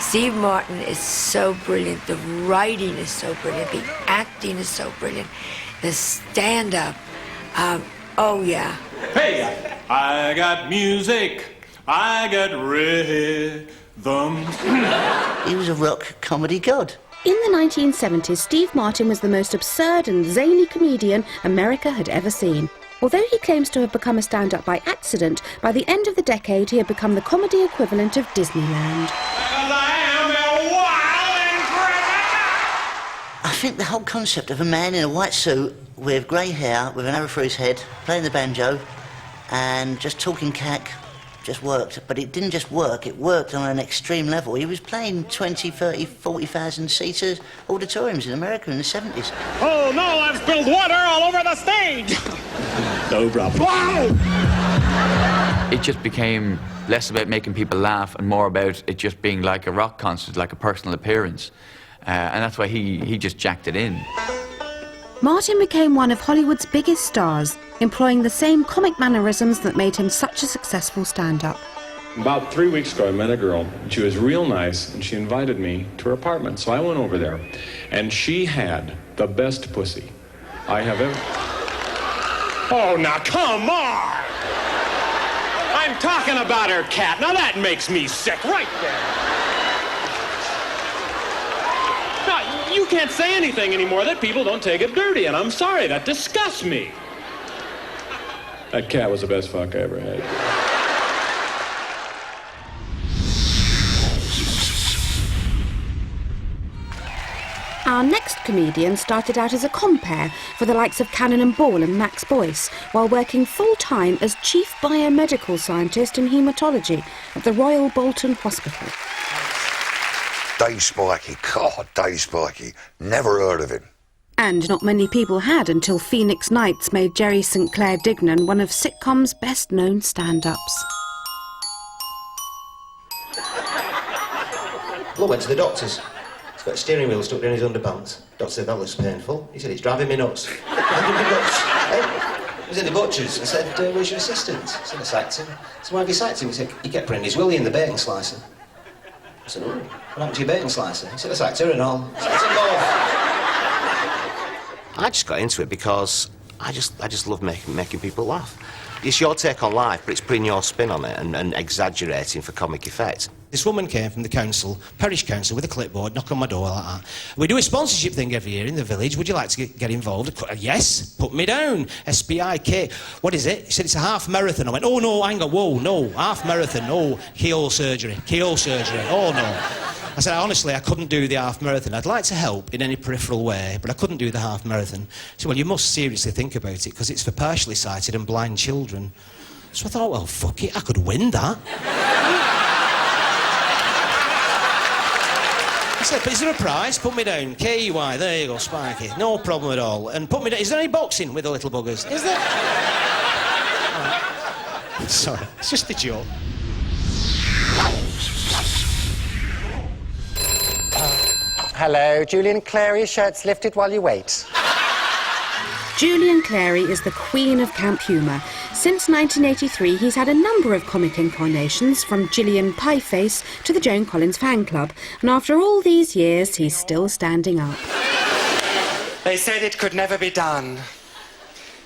Steve Martin is so brilliant. The writing is so brilliant. The acting is so brilliant. The stand-up. Oh, yeah. Hey, I got music. I got rhythm. He was a rock comedy god. In the 1970s, Steve Martin was the most absurd and zany comedian America had ever seen. Although he claims to have become a stand-up by accident, by the end of the decade he had become the comedy equivalent of Disneyland. I think the whole concept of a man in a white suit with grey hair, with an arrow through his head, playing the banjo, and just talking cack, just worked. But it didn't just work, it worked on an extreme level. He was playing 20, 30, 40,000 seater auditoriums in America in the 70s. Oh no, I've spilled water all over the stage! No problem. It just became less about making people laugh and more about it just being like a rock concert, like a personal appearance. And that's why he just jacked it in. Martin became one of Hollywood's biggest stars, employing the same comic mannerisms that made him such a successful stand-up. About 3 weeks ago, I met a girl, and she was real nice, and she invited me to her apartment. So I went over there, and she had the best pussy I have ever... Oh, now come on! I'm talking about her cat. Now that makes me sick right there. You can't say anything anymore that people don't take it dirty, and I'm sorry, that disgusts me. That cat was the best fuck I ever had. Our next comedian started out as a compere for the likes of Cannon and Ball and Max Boyce, while working full-time as chief biomedical scientist in haematology at the Royal Bolton Hospital. Dave Spikey, God, Dave Spikey, never heard of him. And not many people had until Phoenix Nights made Jerry St. Clair Dignan one of sitcom's best-known stand-ups. Well, I went to the doctor's. He's got a steering wheel stuck down his underpants. Doctor said that was painful. He said, it's driving me nuts. Driving me nuts. was in the butcher's. I said, where's your assistant? I said, I sacked him. So why have you sacked him? He said, he kept putting his willy in the bacon slicer. I said, oh, what happened to your bacon slicer? He said, I sacked her and all. I just got into it because I just love making people laugh. It's your take on life, but it's putting your spin on it and exaggerating for comic effect. This woman came from the council, parish council, with a clipboard, knock on my door like that. We do a sponsorship thing every year in the village. Would you like to get involved? Yes, put me down. SPIK. What is it? He said it's a half marathon. I went, oh no, hang on, whoa, no, half marathon, no, keyhole surgery, oh no. I said, honestly, I couldn't do the half marathon. I'd like to help in any peripheral way, but I couldn't do the half marathon. He said, well, you must seriously think about it, because it's for partially sighted and blind children. So I thought, well, fuck it, I could win that. I said, but is there a prize? Put me down. KY, there you go, Spiky. No problem at all. And put me down. Is there any boxing with the little buggers? Is there? Right. Sorry, it's just a joke. Hello, Julian Clary, shirts lifted while you wait. Julian Clary is the queen of camp humour. Since 1983, he's had a number of comic incarnations, from Gillian Pieface to the Joan Collins fan club. And after all these years, he's still standing up. They said it could never be done.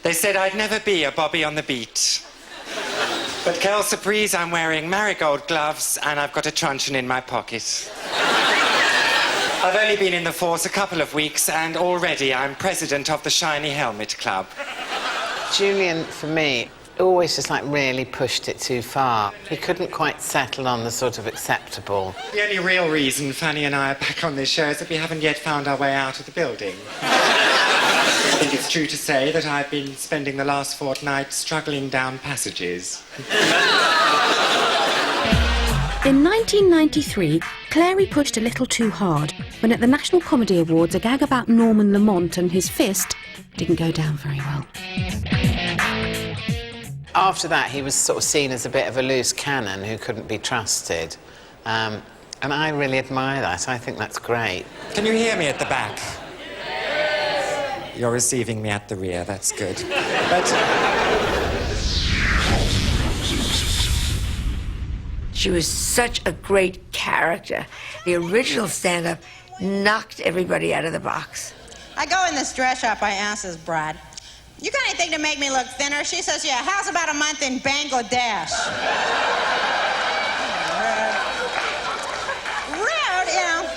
They said I'd never be a Bobby on the beat. But quelle surprise, I'm wearing marigold gloves and I've got a truncheon in my pocket. I've only been in the force a couple of weeks and already I'm president of the Shiny Helmet Club. Julian, for me, always just like really pushed it too far. He couldn't quite settle on the sort of acceptable. The only real reason Fanny and I are back on this show is that we haven't yet found our way out of the building. I think it's true to say that I've been spending the last fortnight struggling down passages. In 1993, Clary pushed a little too hard when at the National Comedy Awards a gag about Norman Lamont and his fist didn't go down very well. After that, he was sort of seen as a bit of a loose cannon who couldn't be trusted. And I really admire that. I think that's great. Can you hear me at the back? You're receiving me at the rear, that's good. She was such a great character. The original stand-up knocked everybody out of the box. I go in this dress shop, I ask this bride, you got anything to make me look thinner? She says, yeah, how's about a month in Bangladesh? Rude, you know.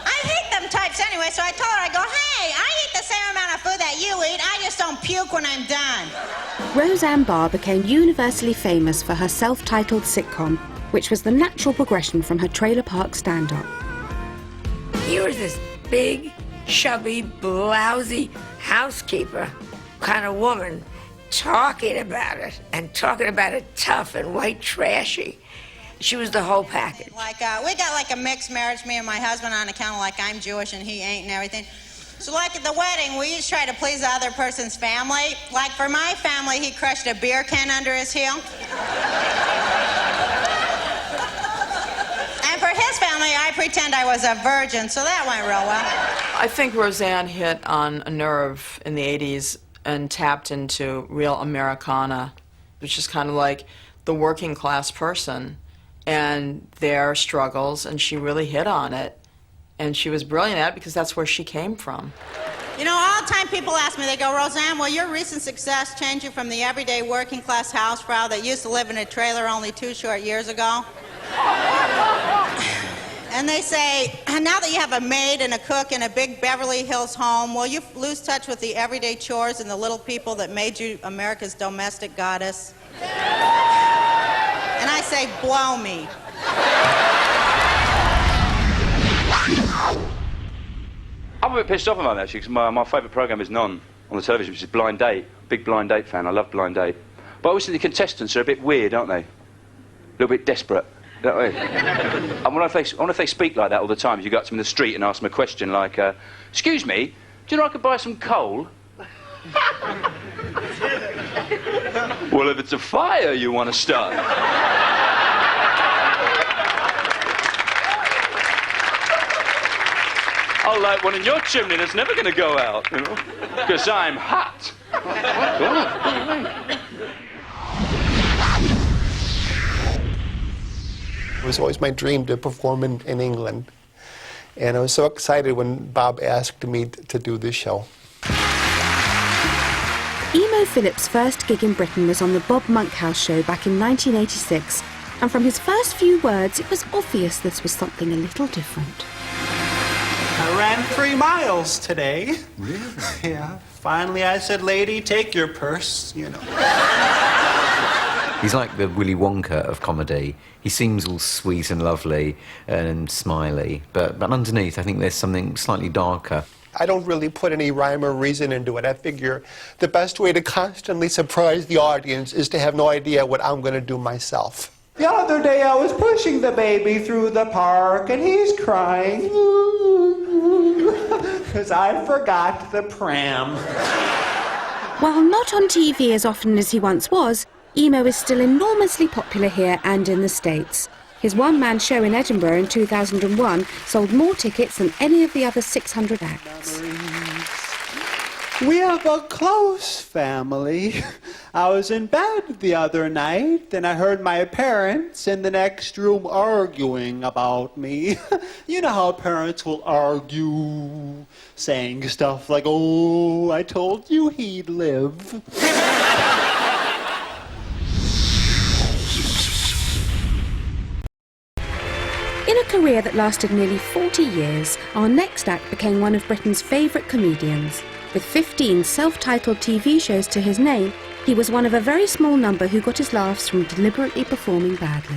I hate them types anyway, so I told her, I go, hey, I eat the same amount of food that you eat, I just don't puke when I'm done. Roseanne Barr became universally famous for her self-titled sitcom, which was the natural progression from her trailer park stand-up. Here was this big, chubby, blousy housekeeper kind of woman talking about it, and talking about it tough and white trashy. She was the whole package. Like, we got like a mixed marriage, me and my husband, on account of like I'm Jewish and he ain't and everything. So like at the wedding, we each try to please the other person's family. Like for my family, he crushed a beer can under his heel. And for his family, I pretend I was a virgin, so that went real well. I think Roseanne hit on a nerve in the 80s and tapped into real Americana, which is kind of like the working class person and their struggles, and she really hit on it. And she was brilliant at it because that's where she came from. You know, all the time people ask me, they go, Roseanne, will your recent success change you from the everyday working class housefrau that used to live in a trailer only 2 short years ago? And they say, now that you have a maid and a cook in a big Beverly Hills home, will you lose touch with the everyday chores and the little people that made you America's domestic goddess? And I say, blow me. I'm a bit pissed off about that, actually, because my favourite programme is None on the television, which is Blind Date. Big Blind Date fan. I love Blind Date. But I always think the contestants are a bit weird, aren't they? A little bit desperate. That way. I wonder if they speak like that all the time. If you go up to them in the street and ask them a question like, excuse me, do you know I could buy some coal? Well, if it's a fire you want to start. I'll light one in your chimney that's never going to go out, you know, because I'm hot. It was always my dream to perform in England. And I was so excited when Bob asked me to do this show. Emo Phillips' first gig in Britain was on the Bob Monkhouse show back in 1986, and from his first few words, it was obvious this was something a little different. I ran 3 miles today. Really? Yeah. Finally, I said, lady, take your purse, you know. He's like the Willy Wonka of comedy. He seems all sweet and lovely and smiley, but underneath, I think there's something slightly darker. I don't really put any rhyme or reason into it. I figure the best way to constantly surprise the audience is to have no idea what I'm going to do myself. The other day I was pushing the baby through the park and he's crying because I forgot the pram. While not on TV as often as he once was, Emo is still enormously popular here and in the States. His one-man show in Edinburgh in 2001 sold more tickets than any of the other 600 acts. We have a close family. I was in bed the other night and I heard my parents in the next room arguing about me. You know how parents will argue, saying stuff like, oh, I told you he'd live. In a career that lasted nearly 40 years, our next act became one of Britain's favourite comedians. With 15 self-titled TV shows to his name, he was one of a very small number who got his laughs from deliberately performing badly.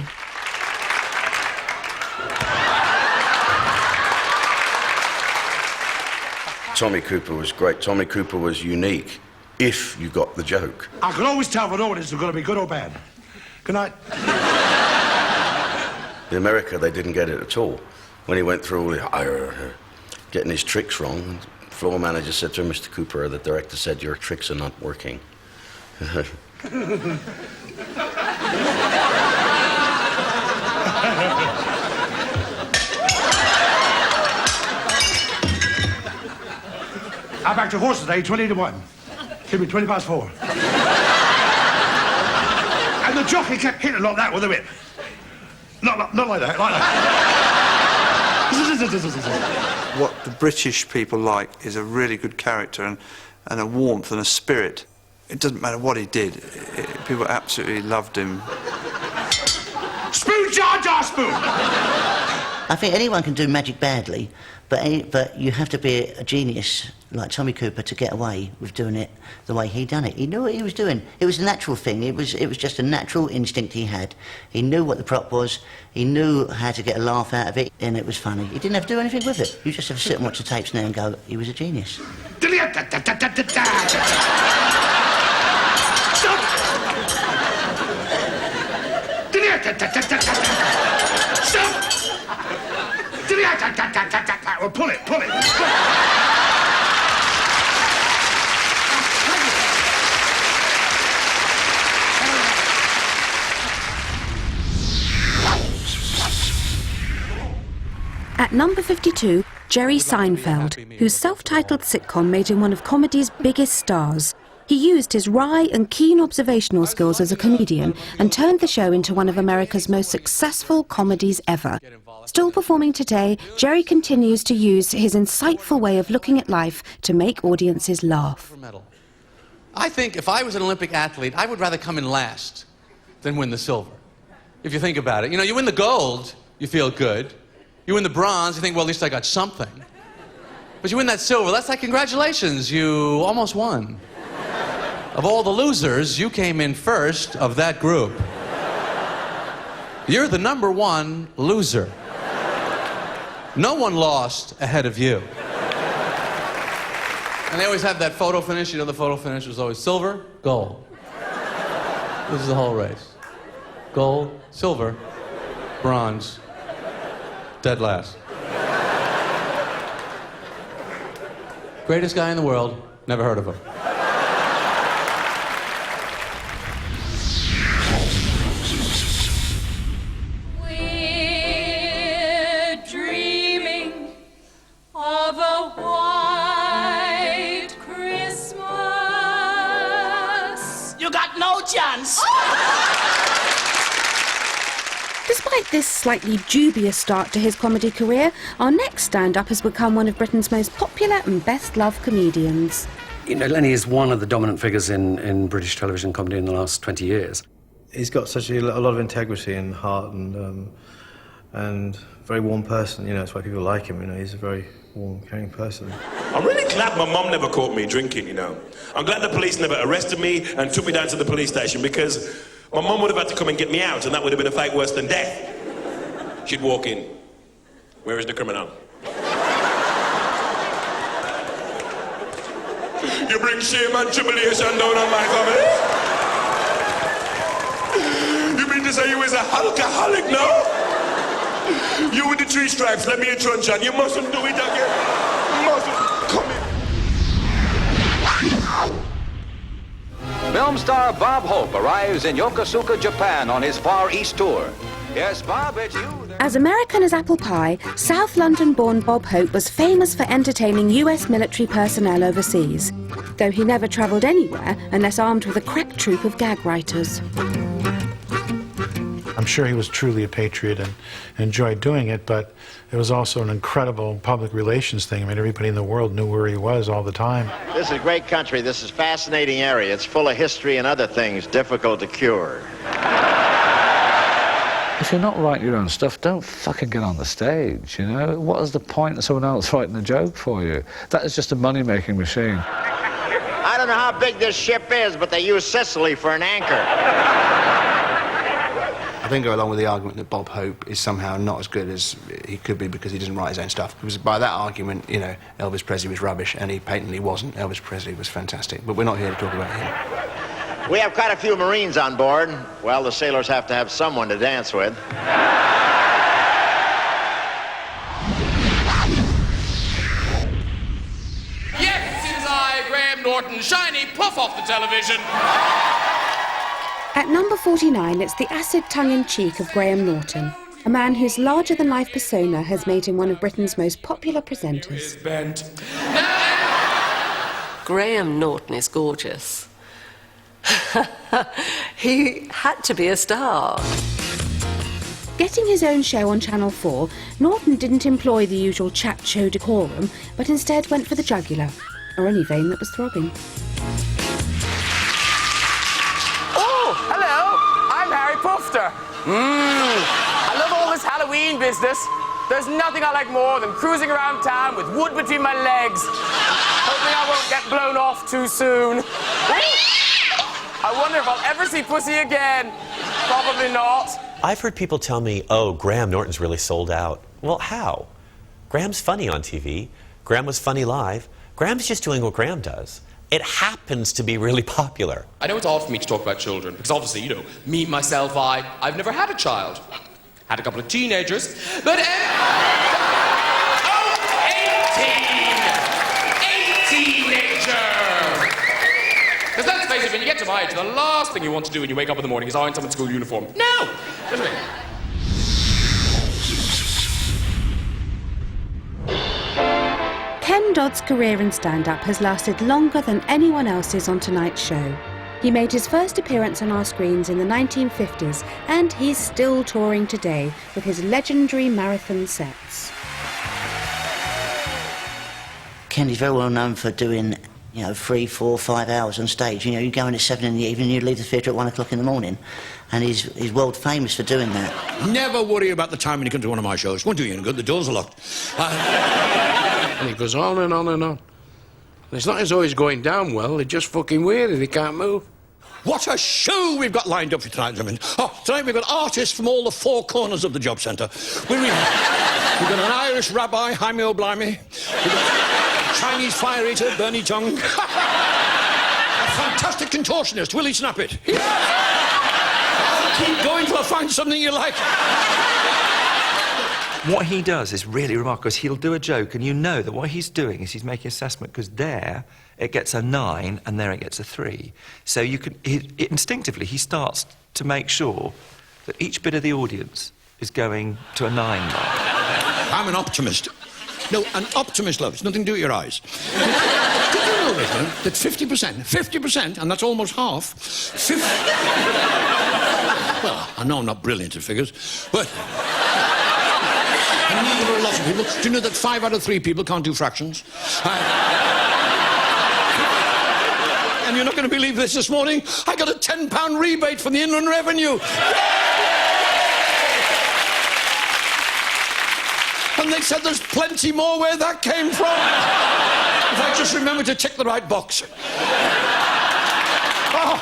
Tommy Cooper was great. Tommy Cooper was unique, if you got the joke. I can always tell if an audience is going to be good or bad. Good night. In America, they didn't get it at all. When he went through all the getting his tricks wrong, the floor manager said to him, Mr. Cooper, the director said, your tricks are not working. I backed a horse today, 20 to 1. Give me 20 past 4. And the jockey kept hitting like that with a whip. Not like that, like that. What the British people like is a really good character and a warmth and a spirit. It doesn't matter what he did. People absolutely loved him. Spoon, Jar Jar, spoon! I think anyone can do magic badly, but you have to be a genius like Tommy Cooper to get away with doing it the way he done it. He knew what he was doing. It was a natural thing. It was just a natural instinct he had. He knew what the prop was. He knew how to get a laugh out of it, and it was funny. He didn't have to do anything with it. You just have to sit and watch the tapes now and go, he was a genius. Stop! Well, pull it, pull it. At number 52, Jerry Seinfeld, whose self-titled sitcom made him one of comedy's biggest stars. He used his wry and keen observational skills as a comedian and turned the show into one of America's most successful comedies ever. Still performing today, Jerry continues to use his insightful way of looking at life to make audiences laugh. I think if I was an Olympic athlete, I would rather come in last than win the silver. If you think about it. You know, you win the gold, you feel good. You win the bronze, you think, well, at least I got something. But you win that silver, that's like, congratulations, you almost won. Of all the losers, you came in first of that group. You're the #1 loser. No one lost ahead of you. And they always have that photo finish. You know, the photo finish was always silver, gold. This is the whole race. Gold, silver, bronze, dead last. Greatest guy in the world, never heard of him. Of a white Christmas. chance. Despite this slightly dubious start to his comedy career, our next stand-up has become one of Britain's most popular and best-loved comedians. You know, Lenny is one of the dominant figures in British television comedy in the last 20 years. He's got such a lot of integrity and heart and very warm person, you know, that's why people like him, you know, he's a very warm, caring person. I'm really glad my mum never caught me drinking, you know. I'm glad the police never arrested me and took me down to the police station because my mum would have had to come and get me out and that would have been a fate worse than death. She'd walk in. Where is the criminal? You bring shame and tribulation down on my family? You mean to say you was a alcoholic now? You with the 3 stripes, let me a trunch on. You mustn't do it again. You mustn't. Come in. Film star Bob Hope arrives in Yokosuka, Japan on his Far East tour. Yes, Bob, it's you. As American as apple pie, South London-born Bob Hope was famous for entertaining US military personnel overseas, though he never travelled anywhere unless armed with a crack troupe of gag writers. I'm sure he was truly a patriot and enjoyed doing it, but it was also an incredible public relations thing. I mean, everybody in the world knew where he was all the time. This is a great country. This is a fascinating area. It's full of history and other things difficult to cure. If you're not writing your own stuff, don't fucking get on the stage, you know? What is the point of someone else writing a joke for you? That is just a money-making machine. I don't know how big this ship is, but they use Sicily for an anchor. I then go along with the argument that Bob Hope is somehow not as good as he could be because he doesn't write his own stuff. Because by that argument, you know, Elvis Presley was rubbish, and he patently wasn't. Elvis Presley was fantastic. But we're not here to talk about him. We have quite a few Marines on board. Well, the sailors have to have someone to dance with. Yes, it is I, Graham Norton, shiny puff off the television. At number 49, it's the acid tongue-in-cheek of Graham Norton, a man whose larger-than-life persona has made him one of Britain's most popular presenters. Graham Norton is gorgeous. He had to be a star. Getting his own show on Channel 4, Norton didn't employ the usual chat show decorum, but instead went for the jugular, or any vein that was throbbing. Pufter. I love all this Halloween business. There's nothing I like more than cruising around town with wood between my legs, hoping I won't get blown off too soon. I wonder if I'll ever see pussy again. Probably not. I've heard people tell me, oh, Graham Norton's really sold out. Well, how? Graham's funny on TV. Graham was funny live. Graham's just doing what Graham does. It happens to be really popular. I know it's odd for me to talk about children, because obviously, you know, me, myself, I've never had a child. Had a couple of teenagers, but... 18! 18 teenager! Because let's face it, when you get to my age, the last thing you want to do when you wake up in the morning is iron someone's school uniform. No! Just me. Ken Dodd's career in stand-up has lasted longer than anyone else's on tonight's show. He made his first appearance on our screens in the 1950s, and he's still touring today with his legendary marathon sets. Ken's very well known for doing, 3, 4, 5 hours on stage. You go in at 7 in the evening, you leave the theatre at 1 o'clock in the morning. And he's world famous for doing that. Never worry about the time when you come to one of my shows. Won't do you any good, the doors are locked. And he goes on and on and on. And it's not as though he's going down well, they're just fucking weird and he can't move. What a show we've got lined up for tonight, gentlemen. Tonight we've got artists from all the 4 corners of the job centre. We've got an Irish rabbi, Jaime O'Blimey. We've got a Chinese fire eater, Bernie Chung. A fantastic contortionist, Willie Snappit. Keep going till I find something you like. What he does is really remarkable, because he'll do a joke and you know that what he's doing is he's making assessment, because there it gets a 9 and there it gets a 3. So you can, instinctively he starts to make sure that each bit of the audience is going to a 9 mark. I'm an optimist. No, an optimist, love. It's nothing to do with your eyes. Could you know that 50%, and that's almost half, well, I know I'm not brilliant at figures, but... and neither are a lot of people. Do you know that 5 out of 3 people can't do fractions? And you're not going to believe this morning, I got a £10 rebate from the Inland Revenue. And they said there's plenty more where that came from. If I just remember to tick the right box. Oh,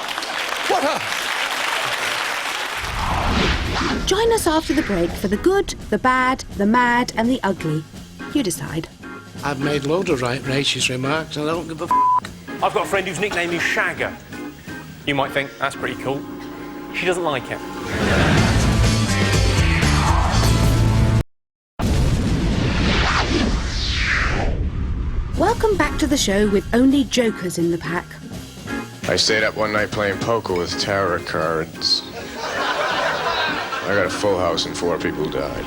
what a... Join us after the break for the good, the bad, the mad and the ugly. You decide. I've made loads of racist remarks and I don't give a f***. I've got a friend whose nickname is Shagger. You might think, that's pretty cool. She doesn't like it. Welcome back to the show with only jokers in the pack. I stayed up one night playing poker with tarot cards. I got a full house and 4 people died.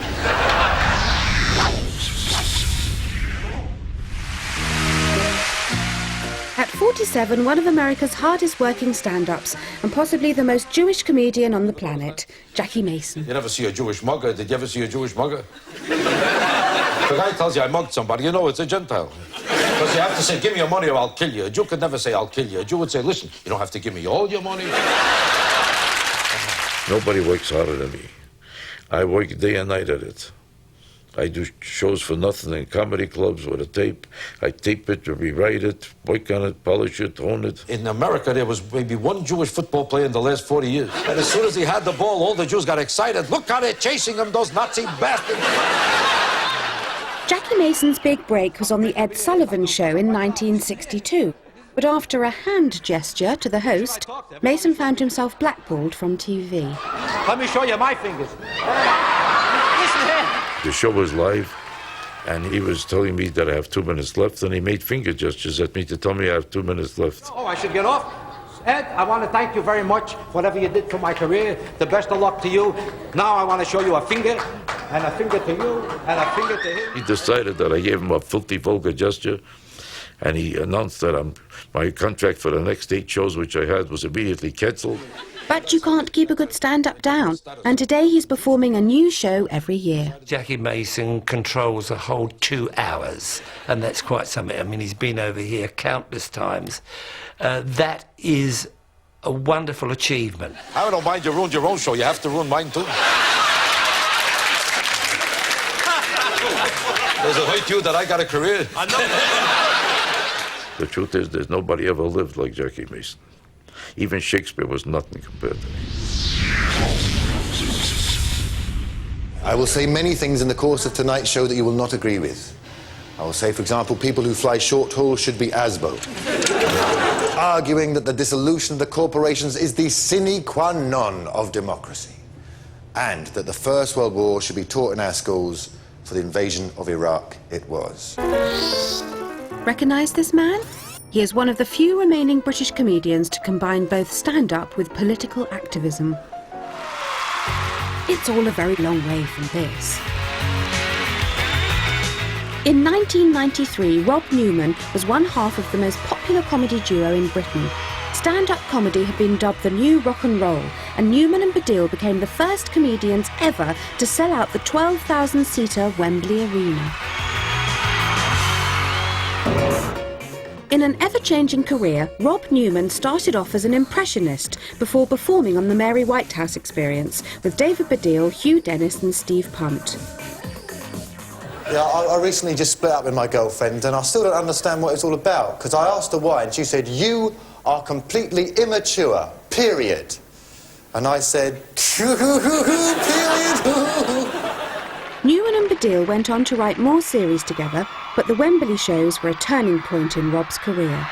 At 47, one of America's hardest working stand-ups and possibly the most Jewish comedian on the planet, Jackie Mason. You never see a Jewish mugger. Did you ever see a Jewish mugger? The guy tells you I mugged somebody, you know it's a Gentile. Because you have to say, give me your money or I'll kill you. A Jew could never say, I'll kill you. A Jew would say, listen, you don't have to give me all your money. Nobody works harder than me. I work day and night at it. I do shows for nothing in comedy clubs with a tape. I tape it, rewrite it, work on it, polish it, hone it. In America, there was maybe 1 Jewish football player in the last 40 years. And as soon as he had the ball, all the Jews got excited. Look how they're chasing him, those Nazi bastards. Jackie Mason's big break was on the Ed Sullivan Show in 1962. But after a hand gesture to the host, Mason found himself blackballed from TV. Let me show you my fingers. Listen here. The show was live, and he was telling me that I have 2 minutes left, and he made finger gestures at me to tell me I have 2 minutes left. Oh, I should get off. Ed, I want to thank you very much for whatever you did for my career. The best of luck to you. Now I want to show you a finger, and a finger to you, and a finger to him. He decided that I gave him a filthy, vulgar gesture, and he announced that my contract for the next 8 shows, which I had, was immediately cancelled. But you can't keep a good stand-up down, and today he's performing a new show every year. Jackie Mason controls a whole 2 hours, and that's quite something. I mean, he's been over here countless times. That is a wonderful achievement. I don't mind you ruined your own show. You have to ruin mine, too. Does it hurt you that I got a career? I know. The truth is, there's nobody ever lived like Jackie Mason. Even Shakespeare was nothing compared to me. I will say many things in the course of tonight's show that you will not agree with. I will say, for example, people who fly short haul should be ASBO. Arguing that the dissolution of the corporations is the sine qua non of democracy. And that the First World War should be taught in our schools. For the invasion of Iraq, it was. Recognise this man? He is one of the few remaining British comedians to combine both stand-up with political activism. It's all a very long way from this. In 1993, Rob Newman was one half of the most popular comedy duo in Britain. Stand-up comedy had been dubbed the new rock and roll, and Newman and Baddiel became the first comedians ever to sell out the 12,000-seater Wembley Arena. In an ever-changing career, Rob Newman started off as an impressionist before performing on the Mary Whitehouse Experience with David Baddiel, Hugh Dennis and Steve Punt. Yeah, I recently just split up with my girlfriend and I still don't understand what it's all about, because I asked her why and she said, "You are completely immature, period." And I said, period. Newman and Baddiel went on to write more series together, but the Wembley shows were a turning point in Rob's career.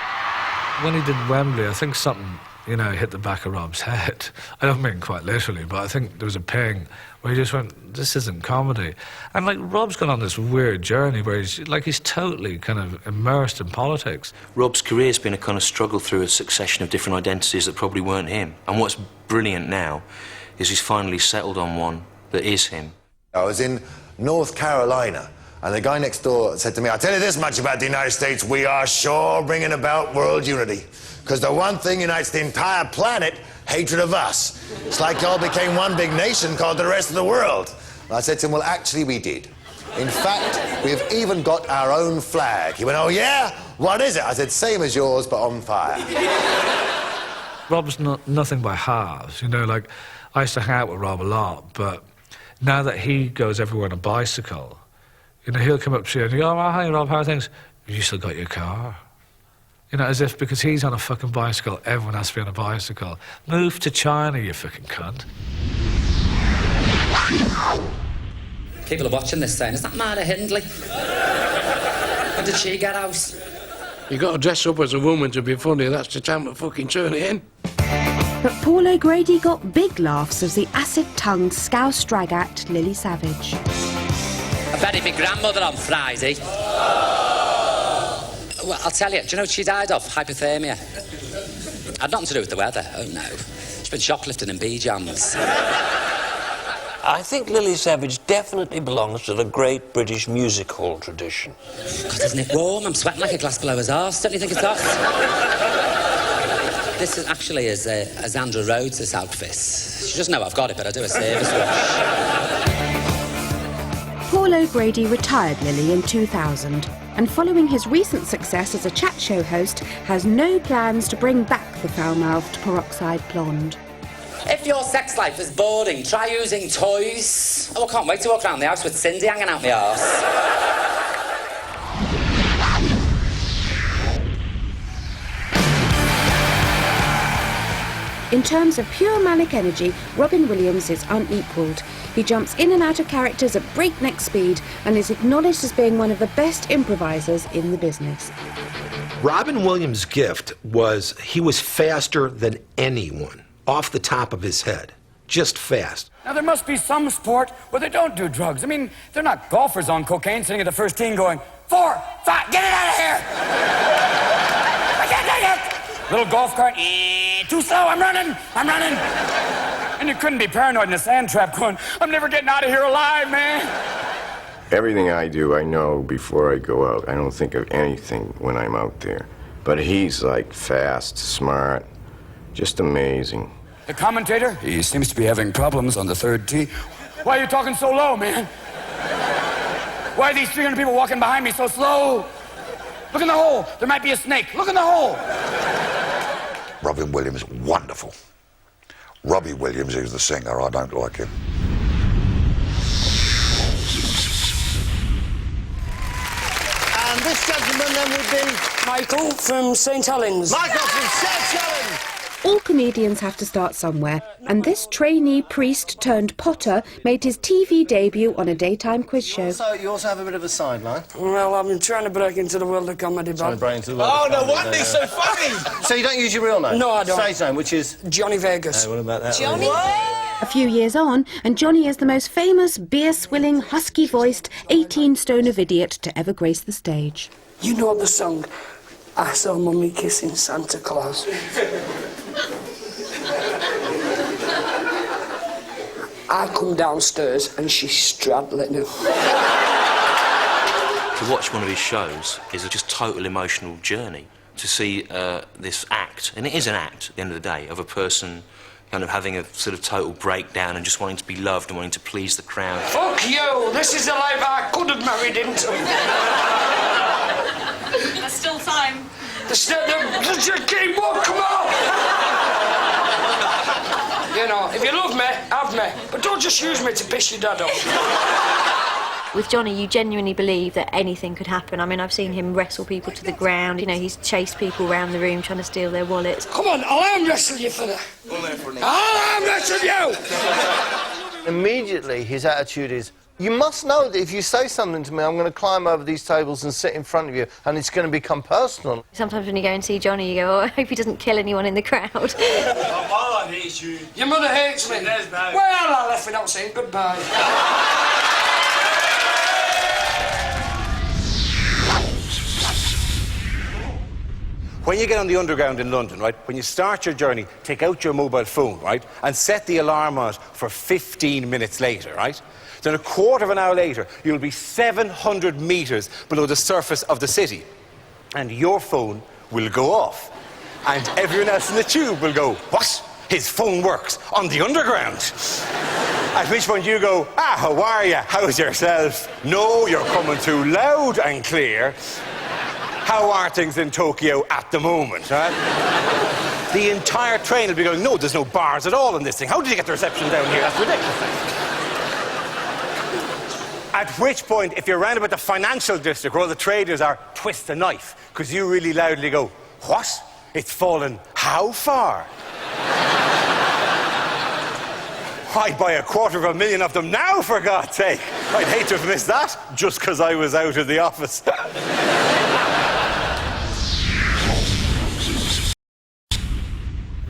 When he did Wembley, I think something, hit the back of Rob's head. I don't mean quite literally, but I think there was a ping where he just went, this isn't comedy. And, Rob's gone on this weird journey where he's totally kind of immersed in politics. Rob's career's been a kind of struggle through a succession of different identities that probably weren't him. And what's brilliant now is he's finally settled on one that is him. I was in North Carolina And the guy next door said to me, I'll tell you this much about the United States, we are sure bringing about world unity. Because the one thing unites the entire planet, hatred of us. It's like y'all became one big nation called the rest of the world. And I said to him, well, actually we did. In fact, we've even got our own flag. He went, oh yeah? What is it? I said, same as yours, but on fire. Rob's nothing by halves, you know, like, I used to hang out with Rob a lot, but now that he goes everywhere on a bicycle, you know, he'll come up to you and you go, oh, hi Rob, how are things? You still got your car? You know, as if because he's on a fucking bicycle, everyone has to be on a bicycle. Move to China, you fucking cunt. People are watching this saying, is that Mara Hindley? How did she get out? You got to dress up as a woman to be funny, that's the time to fucking turn it in. But Paul O'Grady got big laughs as the acid-tongued scouse drag act Lily Savage. I buried my grandmother on Friday. Well, I'll tell you, do you know what she died of? Hypothermia. Had nothing to do with the weather, oh no. She's been shoplifting in bee-jams. I think Lily Savage definitely belongs to the great British music hall tradition. God, isn't it warm? I'm sweating like a glass below his arse. Don't you think it's hot? This is actually as Andrew Rhodes, this outfit. She doesn't know I've got it, but I do a service wash. Paul O'Grady retired Lily in 2000, and following his recent success as a chat show host, has no plans to bring back the foul-mouthed peroxide blonde. If your sex life is boring, try using toys. Oh, I can't wait to walk around the house with Cindy hanging out my arse. In terms of pure manic energy, Robin Williams is unequalled. He jumps in and out of characters at breakneck speed and is acknowledged as being one of the best improvisers in the business. Robin Williams' gift was he was faster than anyone, off the top of his head. Just fast. Now, there must be some sport where they don't do drugs. I mean, they're not golfers on cocaine sitting at the first tee going, 4, 5, get it out of here! I can't take it! Little golf cart, too slow, I'm running! And you couldn't be paranoid in a sand trap going, I'm never getting out of here alive, man! Everything I do, I know before I go out. I don't think of anything when I'm out there. But he's like fast, smart, just amazing. The commentator, he seems to be having problems on the third tee. Why are you talking so low, man? Why are these 300 people walking behind me so slow? Look in the hole. There might be a snake. Look in the hole. Robin Williams, wonderful. Robbie Williams is the singer. I don't like him. And this gentleman then would be Michael from St. Helens. Michael from St. Helens. All comedians have to start somewhere, and this trainee priest-turned-potter made his TV debut on a daytime quiz show. So you also have a bit of a sideline? Well, I've been trying to break into the world of comedy, Bob. Oh, no wonder he's so funny! So you don't use your real name? No, I don't. Stage name, which is? Johnny Vegas. What about that? Johnny? A few years on, and Johnny is the most famous, beer-swilling, husky-voiced, 18-stone idiot to ever grace the stage. You know the song, I Saw Mummy Kissing Santa Claus. I come downstairs and she's straddling him. To watch one of his shows is a just total emotional journey. To see this act, and it is an act at the end of the day, of a person kind of having a sort of total breakdown and just wanting to be loved and wanting to please the crowd. Fuck you! This is the life I could have married into. There's still time. Keep on, come on! You know, if you love me, have me. But don't just use me to piss your dad off. With Johnny, you genuinely believe that anything could happen. I mean, I've seen him wrestle people to the ground. You know, he's chased people around the room trying to steal their wallets. Come on, I'll arm wrestle you for that. I'll arm wrestle you! Immediately, his attitude is, you must know that if you say something to me, I'm going to climb over these tables and sit in front of you, and it's going to become personal. Sometimes when you go and see Johnny, you go, oh, I hope he doesn't kill anyone in the crowd. My mother hates you. Your mother hates me? Well, I left without saying goodbye. When you get on the Underground in London, right, when you start your journey, take out your mobile phone, right, and set the alarm on it for 15 minutes later, right? Then a quarter of an hour later, you'll be 700 metres below the surface of the city. And your phone will go off. And everyone else in the tube will go, what? His phone works on the underground. At which point you go, how are you? How's yourself? No, you're coming through loud and clear. How are things in Tokyo at the moment, right? The entire train will be going, no, there's no bars at all in this thing. How did you get the reception down here? That's ridiculous. At which point, if you're round about the financial district where all the traders are, twist the knife, because you really loudly go, what? It's fallen how far? I'd buy 250,000 of them now, for God's sake. I'd hate to have missed that, just because I was out of the office.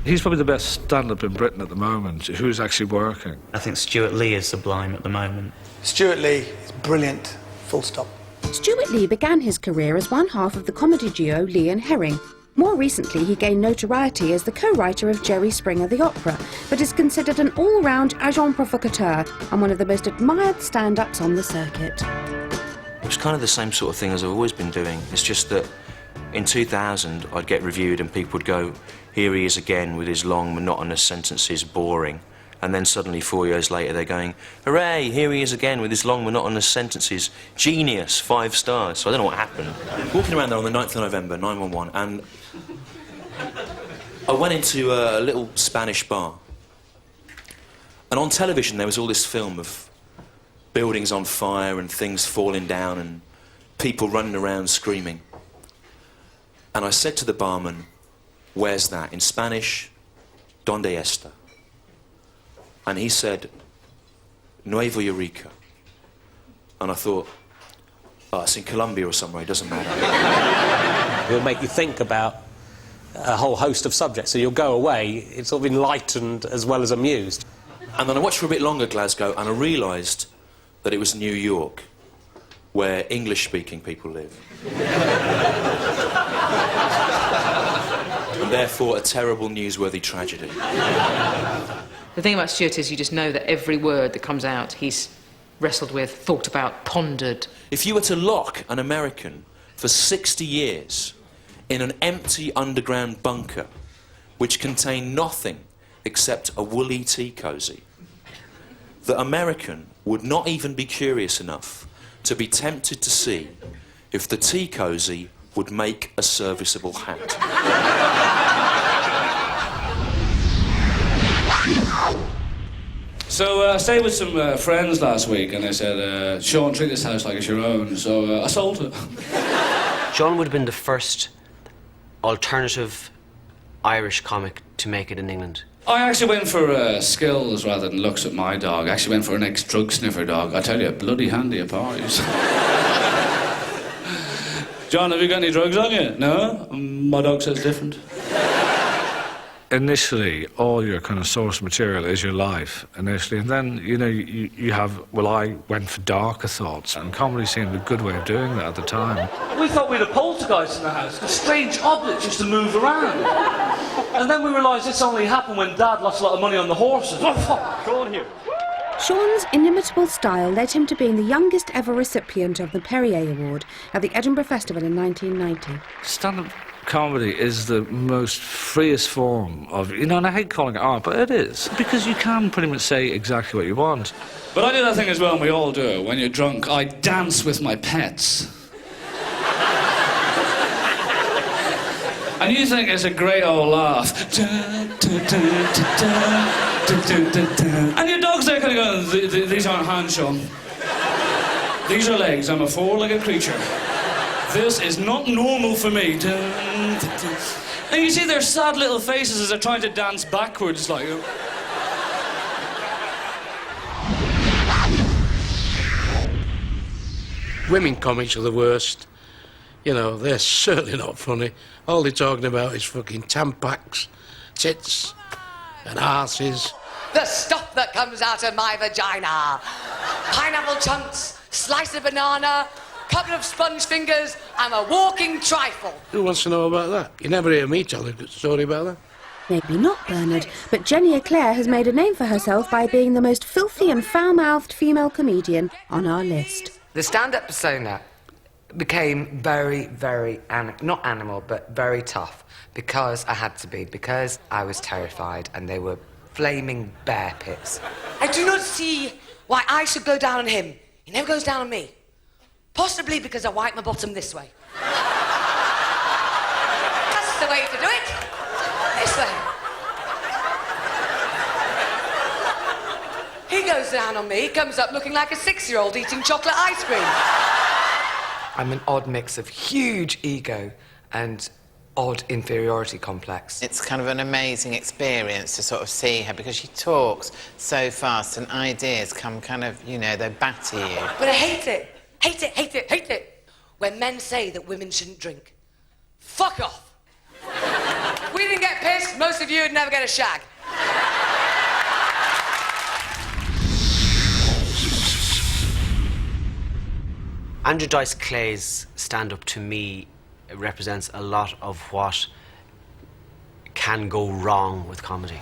He's probably the best stand-up in Britain at the moment. Who's actually working? I think Stuart Lee is sublime at the moment. Stuart Lee is brilliant, full stop. Stuart Lee began his career as one half of the comedy duo Lee and Herring. More recently, he gained notoriety as the co-writer of Jerry Springer the Opera, but is considered an all-round agent provocateur and one of the most admired stand-ups on the circuit. It's kind of the same sort of thing as I've always been doing. It's just that in 2000, I'd get reviewed and people would go, here he is again with his long, monotonous sentences, boring. And then suddenly, 4 years later, they're going, hooray, here he is again with his long, monotonous sentences, genius, 5 stars. So I don't know what happened. Walking around there on the 9th of November, 911, and I went into a little Spanish bar. And on television, there was all this film of buildings on fire and things falling down and people running around screaming. And I said to the barman, where's that? In Spanish, ¿Dónde está? And he said, Nuevo Eureka. And I thought, oh, it's in Colombia or somewhere, it doesn't matter. It'll make you think about a whole host of subjects, so you'll go away, it's sort of enlightened as well as amused. And then I watched for a bit longer Glasgow, and I realised that it was New York, where English-speaking people live. And therefore, a terrible, newsworthy tragedy. The thing about Stuart is you just know that every word that comes out he's wrestled with, thought about, pondered. If you were to lock an American for 60 years in an empty underground bunker which contained nothing except a woolly tea cosy, the American would not even be curious enough to be tempted to see if the tea cosy would make a serviceable hat. So I stayed with some friends last week and they said, Sean, treat this house like it's your own. So I sold it. John would have been the first alternative Irish comic to make it in England. I actually went for skills rather than looks at my dog. I actually went for an ex-drug sniffer dog. I tell you, bloody handy at parties. John, have you got any drugs on you? No? My dog says different. Initially, all your kind of source material is your life, initially, and then, you know, you have, well, I went for darker thoughts, and comedy seemed a good way of doing that at the time. We thought we had a poltergeist in the house, because strange objects used to move around. And then we realised this only happened when Dad lost a lot of money on the horses. Oh, fuck, go on here. Sean's inimitable style led him to being the youngest ever recipient of the Perrier Award at the Edinburgh Festival in 1990. Stand-up comedy is the most freest form of, you know, and I hate calling it art, but it is, because you can pretty much say exactly what you want. But I do that thing as well, and we all do. When you're drunk, I dance with my pets. And you think it's a great old laugh. And your dog's there kind of going, these aren't hands, Sean. These are legs. I'm a four-legged creature. This is not normal for me. And you see their sad little faces as they're trying to dance backwards, like... Women comics are the worst. You know, they're certainly not funny. All they're talking about is fucking tampax, tits, and arses. The stuff that comes out of my vagina. Pineapple chunks, slice of banana, couple of sponge fingers, I'm a walking trifle. Who wants to know about that? You never hear me tell a good story about that. Maybe not Bernard, but Jenny Eclair has made a name for herself by being the most filthy and foul-mouthed female comedian on our list. The stand-up persona became very, very, not animal, but very tough, because I had to be, because I was terrified and they were flaming bear pits. I do not see why I should go down on him. He never goes down on me. Possibly because I wipe my bottom this way. That's the way to do it. This way. He goes down on me, comes up looking like a 6-year-old eating chocolate ice cream. I'm an odd mix of huge ego and odd inferiority complex. It's kind of an amazing experience to sort of see her, because she talks so fast and ideas come kind of, you know, they batter you. But I hate it. Hate it, hate it, hate it. When men say that women shouldn't drink. Fuck off. We didn't get pissed, most of you would never get a shag. Andrew Dice Clay's stand-up, to me, represents a lot of what can go wrong with comedy.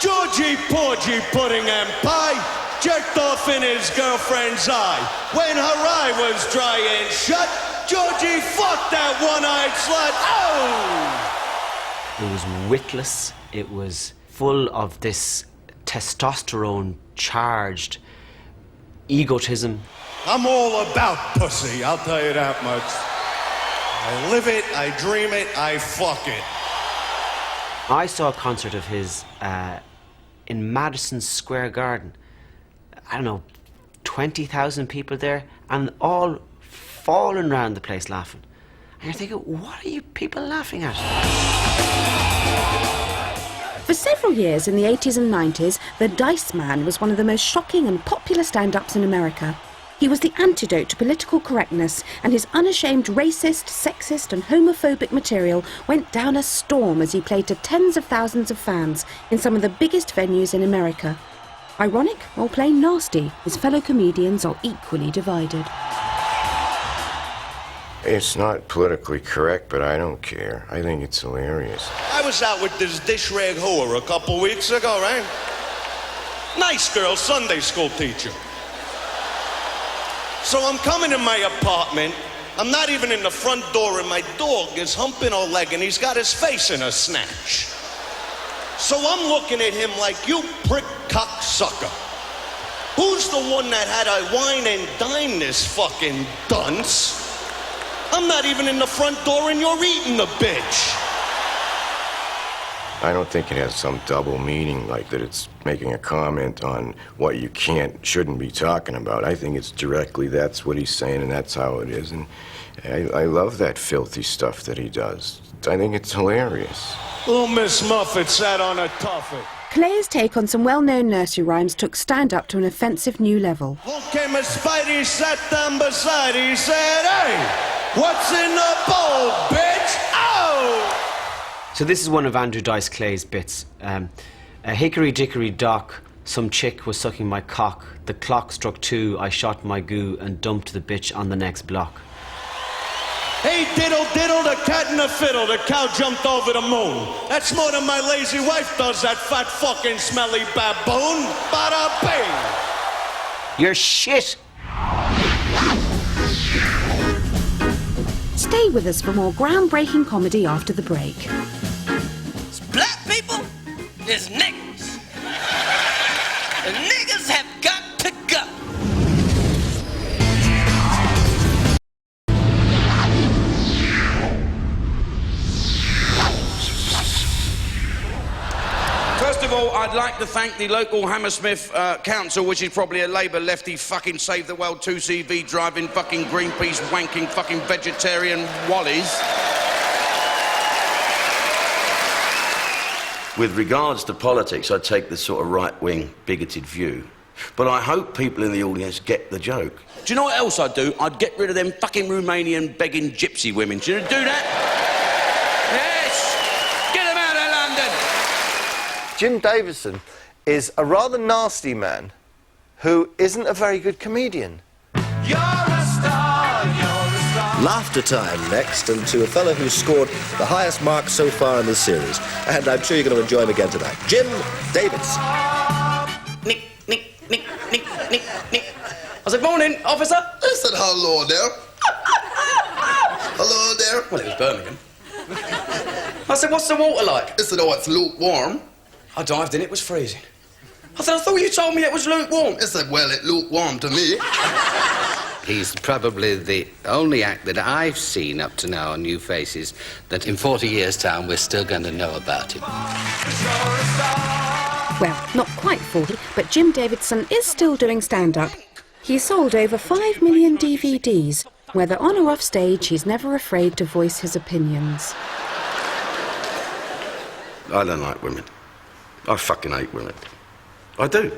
Georgie Porgy Pudding and Pie jerked off in his girlfriend's eye. When her eye was dry and shut, Georgie fucked that one-eyed slut. Oh! It was witless. It was full of this testosterone-charged egotism. I'm all about pussy, I'll tell you that much. I live it, I dream it, I fuck it. I saw a concert of his in Madison Square Garden. I don't know, 20,000 people there, and all falling around the place laughing. And you're thinking, what are you people laughing at? For several years in the 80s and 90s, the Dice Man was one of the most shocking and popular stand-ups in America. He was the antidote to political correctness, and his unashamed racist, sexist and homophobic material went down a storm as he played to tens of thousands of fans in some of the biggest venues in America. Ironic or plain nasty, his fellow comedians are equally divided. It's not politically correct, but I don't care. I think it's hilarious. I was out with this dish rag whore a couple weeks ago, right? Nice girl, Sunday school teacher. So I'm coming in my apartment. I'm not even in the front door, and my dog is humping a leg, and he's got his face in a snatch. So I'm looking at him like, you prick cocksucker. Who's the one that had I wine and dine this fucking dunce? I'm not even in the front door, and you're eating the bitch. I don't think it has some double meaning, like that it's making a comment on what you shouldn't be talking about. I think it's directly, that's what he's saying, and that's how it is. And I love that filthy stuff that he does. I think it's hilarious. Little Miss Muffet sat on a tuffet. Clay's take on some well-known nursery rhymes took stand-up to an offensive new level. Okay, Miss Spidey sat down beside, he said, hey, what's in the bowl, bitch? Oh! So this is one of Andrew Dice Clay's bits. Hickory dickory dock, some chick was sucking my cock. The clock struck 2, I shot my goo and dumped the bitch on the next block. Hey, diddle, diddle, the cat and the fiddle, the cow jumped over the moon. That's more than my lazy wife does, that fat fucking smelly baboon. Bada bing! You're shit! Stay with us for more groundbreaking comedy after the break. Black people is niggas. The niggas have got to go. First of all, I'd like to thank the local Hammersmith Council, which is probably a Labour lefty fucking Save the World 2CV driving fucking Greenpeace wanking fucking vegetarian wallies. With regards to politics, I take the sort of right-wing, bigoted view. But I hope people in the audience get the joke. Do you know what else I'd do? I'd get rid of them fucking Romanian begging gypsy women. Do you do that? Yes! Get them out of London! Jim Davison is a rather nasty man who isn't a very good comedian. You're a star, you're a star. Laughter Time next, and to a fellow who's scored the highest mark so far in the series. And I'm sure you're going to enjoy him again tonight. Jim Davidson. Nick. I said, morning, officer. I said, hello there. Hello there. Well, it was Birmingham. I said, what's the water like? I said, oh, it's lukewarm. I dived in, it was freezing. I said, I thought you told me it was lukewarm. I said, well, it lukewarm to me. He's probably the only act that I've seen up to now on New Faces that in 40 years' time we're still going to know about him. Well, not quite 40, but Jim Davidson is still doing stand-up. He's sold over 5 million DVDs. Whether on or off stage, he's never afraid to voice his opinions. I don't like women. I fucking hate women. I do.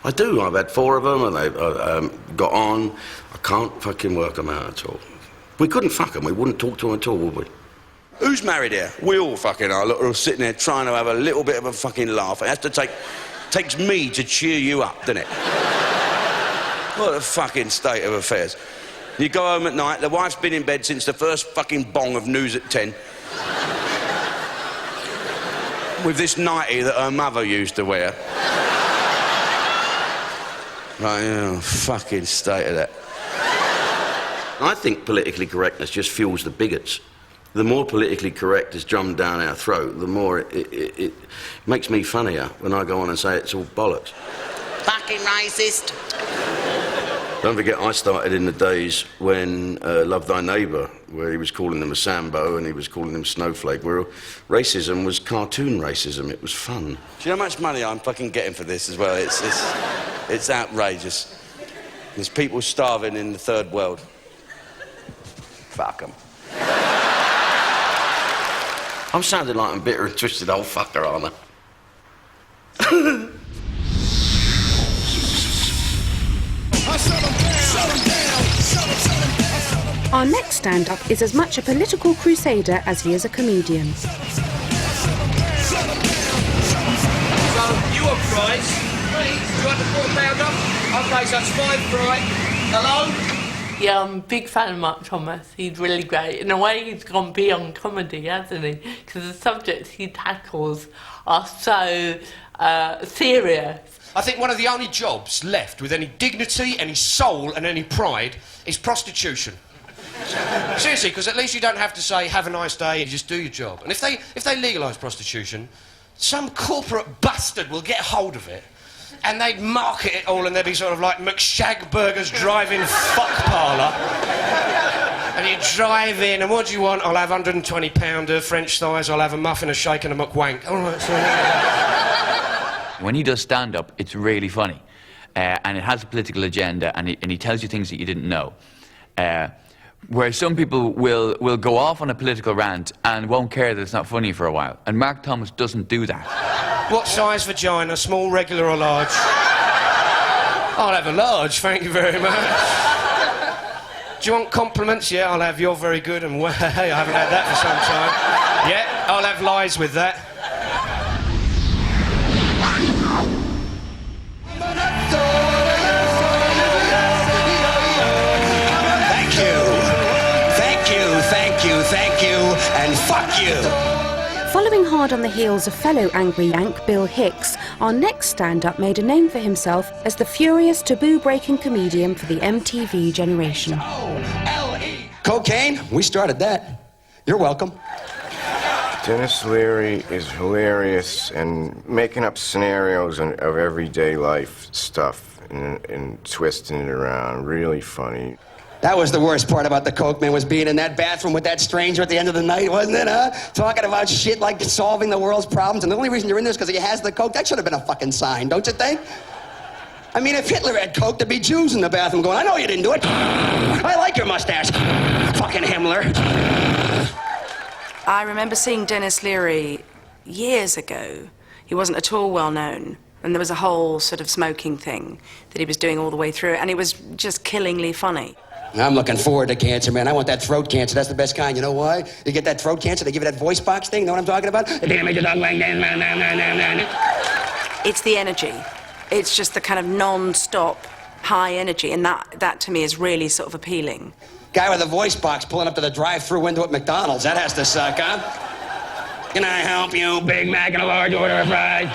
I've had 4 of them and they've got on. I can't fucking work them out at all. We couldn't fuck them. We wouldn't talk to them at all, would we? Who's married here? We all fucking are. Look, we're all sitting there trying to have a little bit of a fucking laugh. It has to takes me to cheer you up, doesn't it? What a fucking state of affairs. You go home at night, the wife's been in bed since the first fucking bong of news at 10. With this nightie that her mother used to wear. Right, yeah, fucking state of that. I think politically correctness just fuels the bigots. The more politically correct is drummed down our throat, the more it makes me funnier when I go on and say it's all bollocks. Fucking racist. Don't forget, I started in the days when Love Thy Neighbour, where he was calling them a Sambo and he was calling them snowflake, where racism was cartoon racism. It was fun. Do you know how much money I'm fucking getting for this as well? It's outrageous. There's people starving in the third world. Fuck them. I'm sounding like I'm bitter and twisted old fucker, aren't I? Our next stand-up is as much a political crusader as he is a comedian. So, you want fries? Please, do you want the £4 Okay, so it's 5 fry. Hello? Yeah, I'm a big fan of Mark Thomas. He's really great. In a way, he's gone beyond comedy, hasn't he? Because the subjects he tackles are so serious. I think one of the only jobs left with any dignity, any soul and any pride is prostitution. Seriously, because at least you don't have to say, have a nice day, and just do your job. And if they legalise prostitution, some corporate bastard will get hold of it and they'd market it all and there'd be sort of like McShagburger's drive-in fuck parlour. And you drive in and what do you want? I'll have £120 French thighs, I'll have a muffin, a shake and a McWank. All right, so... When he does stand-up, it's really funny. And it has a political agenda and he tells you things that you didn't know. Where some people will go off on a political rant and won't care that it's not funny for a while. And Mark Thomas doesn't do that. What size vagina, small, regular or large? I'll have a large, thank you very much. Do you want compliments? Yeah, I'll have you're very good and well, hey, I haven't had that for some time. Yeah, I'll have lies with that. Thank you, and fuck you! Following hard on the heels of fellow angry Yank Bill Hicks, our next stand-up made a name for himself as the furious, taboo-breaking comedian for the MTV generation. Cocaine? We started that. You're welcome. Dennis Leary is hilarious and making up scenarios of everyday life stuff and twisting it around. Really funny. That was the worst part about the coke, man, was being in that bathroom with that stranger at the end of the night, wasn't it, huh? Talking about shit like solving the world's problems, and the only reason you're in there is because he has the coke. That should have been a fucking sign, don't you think? I mean, if Hitler had coke, there'd be Jews in the bathroom going, I know you didn't do it. I like your mustache. Fucking Himmler. I remember seeing Dennis Leary years ago. He wasn't at all well known. And there was a whole sort of smoking thing that he was doing all the way through, and it was just killingly funny. I'm looking forward to cancer, man. I want that throat cancer. That's the best kind. You know why? You get that throat cancer, they give you that voice box thing. You know what I'm talking about? It's the energy. It's just the kind of non-stop high energy, and that to me is really sort of appealing. Guy with a voice box pulling up to the drive-thru window at McDonald's. That has to suck, huh? Can I help you? Big Mac and a large order of fries.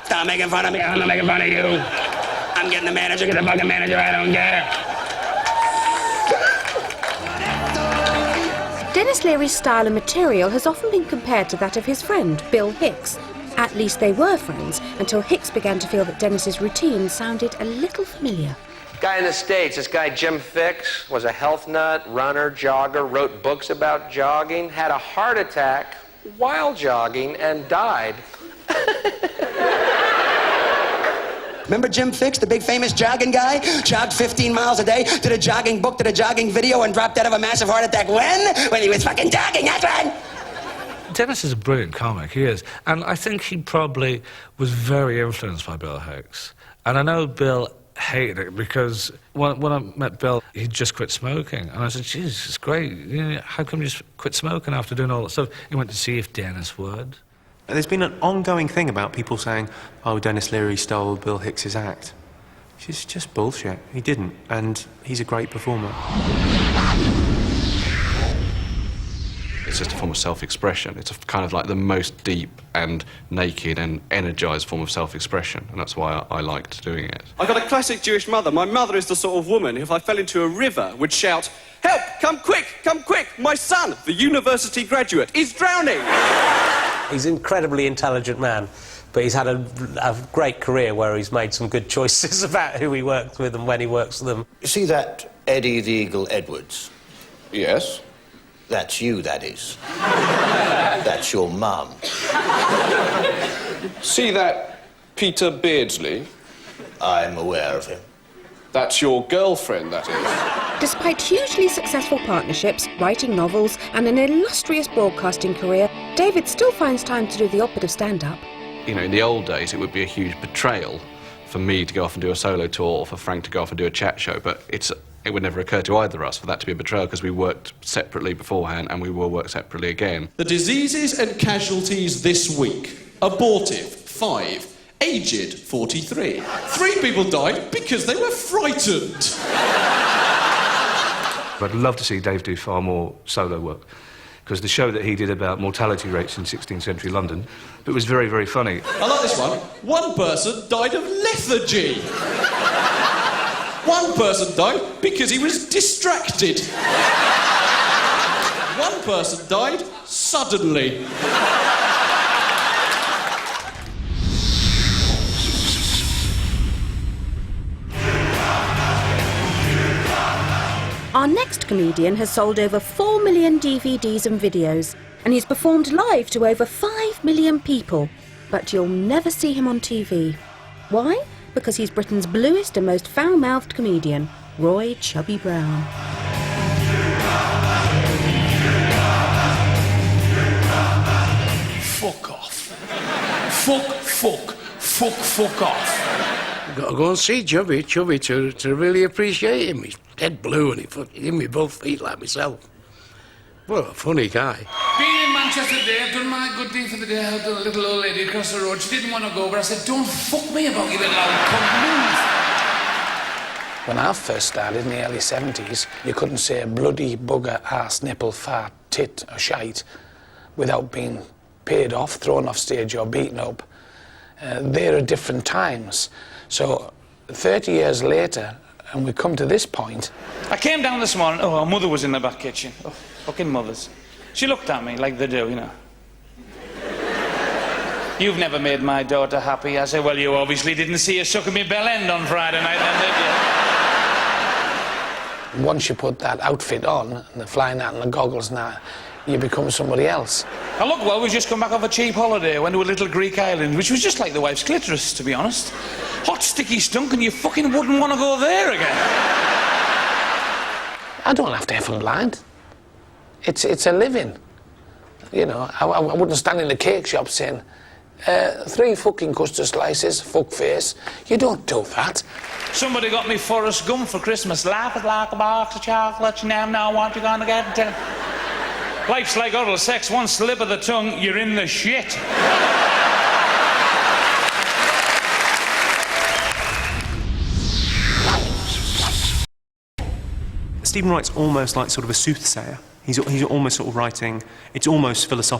Stop making fun of me. I'm not making fun of you. I'm getting the manager. Get the fucking manager. I don't care. Dennis Leary's style and material has often been compared to that of his friend, Bill Hicks. At least they were friends, until Hicks began to feel that Dennis's routine sounded a little familiar. Guy in the States, this guy Jim Fix, was a health nut, runner, jogger, wrote books about jogging, had a heart attack while jogging, and died. Remember Jim Fix, the big famous jogging guy? Jogged 15 miles a day, did a jogging book, did a jogging video, and dropped dead of a massive heart attack. When? When he was fucking jogging, that's when! Dennis is a brilliant comic, he is. And I think he probably was very influenced by Bill Hicks. And I know Bill hated it because when I met Bill, he'd just quit smoking. And I said, Jesus, it's great. You know, how come you just quit smoking after doing all that stuff? He went to see if Dennis would. There's been an ongoing thing about people saying, oh, Dennis Leary stole Bill Hicks's act. It's just bullshit. He didn't, and he's a great performer. It's just a form of self-expression. It's kind of like the most deep and naked and energised form of self-expression, and that's why I liked doing it. I've got a classic Jewish mother. My mother is the sort of woman who, if I fell into a river, would shout, help, come quick, my son, the university graduate, is drowning. He's an incredibly intelligent man, but he's had a great career where he's made some good choices about who he works with and when he works with them. You see that Eddie the Eagle Edwards? Yes. That's you, that is. That's your mum. See that Peter Beardsley? I'm aware of him. That's your girlfriend, that is. Despite hugely successful partnerships, writing novels, and an illustrious broadcasting career, David still finds time to do the operative stand-up. You know, in the old days, it would be a huge betrayal for me to go off and do a solo tour or for Frank to go off and do a chat show, but it would never occur to either of us for that to be a betrayal because we worked separately beforehand and we will work separately again. The diseases and casualties this week. Abortive, 5. Aged, 43. 3 people died because they were frightened. I'd love to see Dave do far more solo work, because the show that he did about mortality rates in 16th century London, it was very, very funny. I like this one. 1 person died of lethargy. 1 person died because he was distracted. 1 person died suddenly. Our next comedian has sold over 4 million DVDs and videos, and he's performed live to over 5 million people. But you'll never see him on TV. Why? Because he's Britain's bluest and most foul-mouthed comedian, Roy Chubby Brown. Fuck off. Fuck off. You've got to go and see Chubby to really appreciate him. He's dead blue and he fucking give me both feet like myself. What a funny guy. Being in Manchester today, I've done my good deed for the day. I helped a little old lady across the road. She didn't want to go, but I said, don't fuck me about you little old cunt, move. When I first started in the early 70s, you couldn't say bloody, bugger, arse, nipple, fart, tit or shite without being paid off, thrown off stage or beaten up. There are different times. So 30 years later, and we come to this point. I came down this morning. Oh, our mother was in the back kitchen. Oh, fucking mothers. She looked at me like they do, you know. You've never made my daughter happy. I said, well, you obviously didn't see her sucking me bell end on Friday night then, did you? Once you put that outfit on, and the flying hat and the goggles and that, you become somebody else. Now look, well, we've just come back off a cheap holiday. Went to a little Greek island, which was just like the wife's clitoris, to be honest. Hot, sticky stunk, and you fucking wouldn't want to go there again. I don't have to have them blind. It's a living. You know, I wouldn't stand in the cake shop saying, 3 fucking custard slices, fuck face. You don't do that. Somebody got me Forrest Gump for Christmas. Life is like a box of chocolates, you never know what you're gonna get into. Life's like oral sex. One slip of the tongue, you're in the shit. Stephen Wright's almost like sort of a soothsayer. He's almost sort of writing, it's almost philosophical.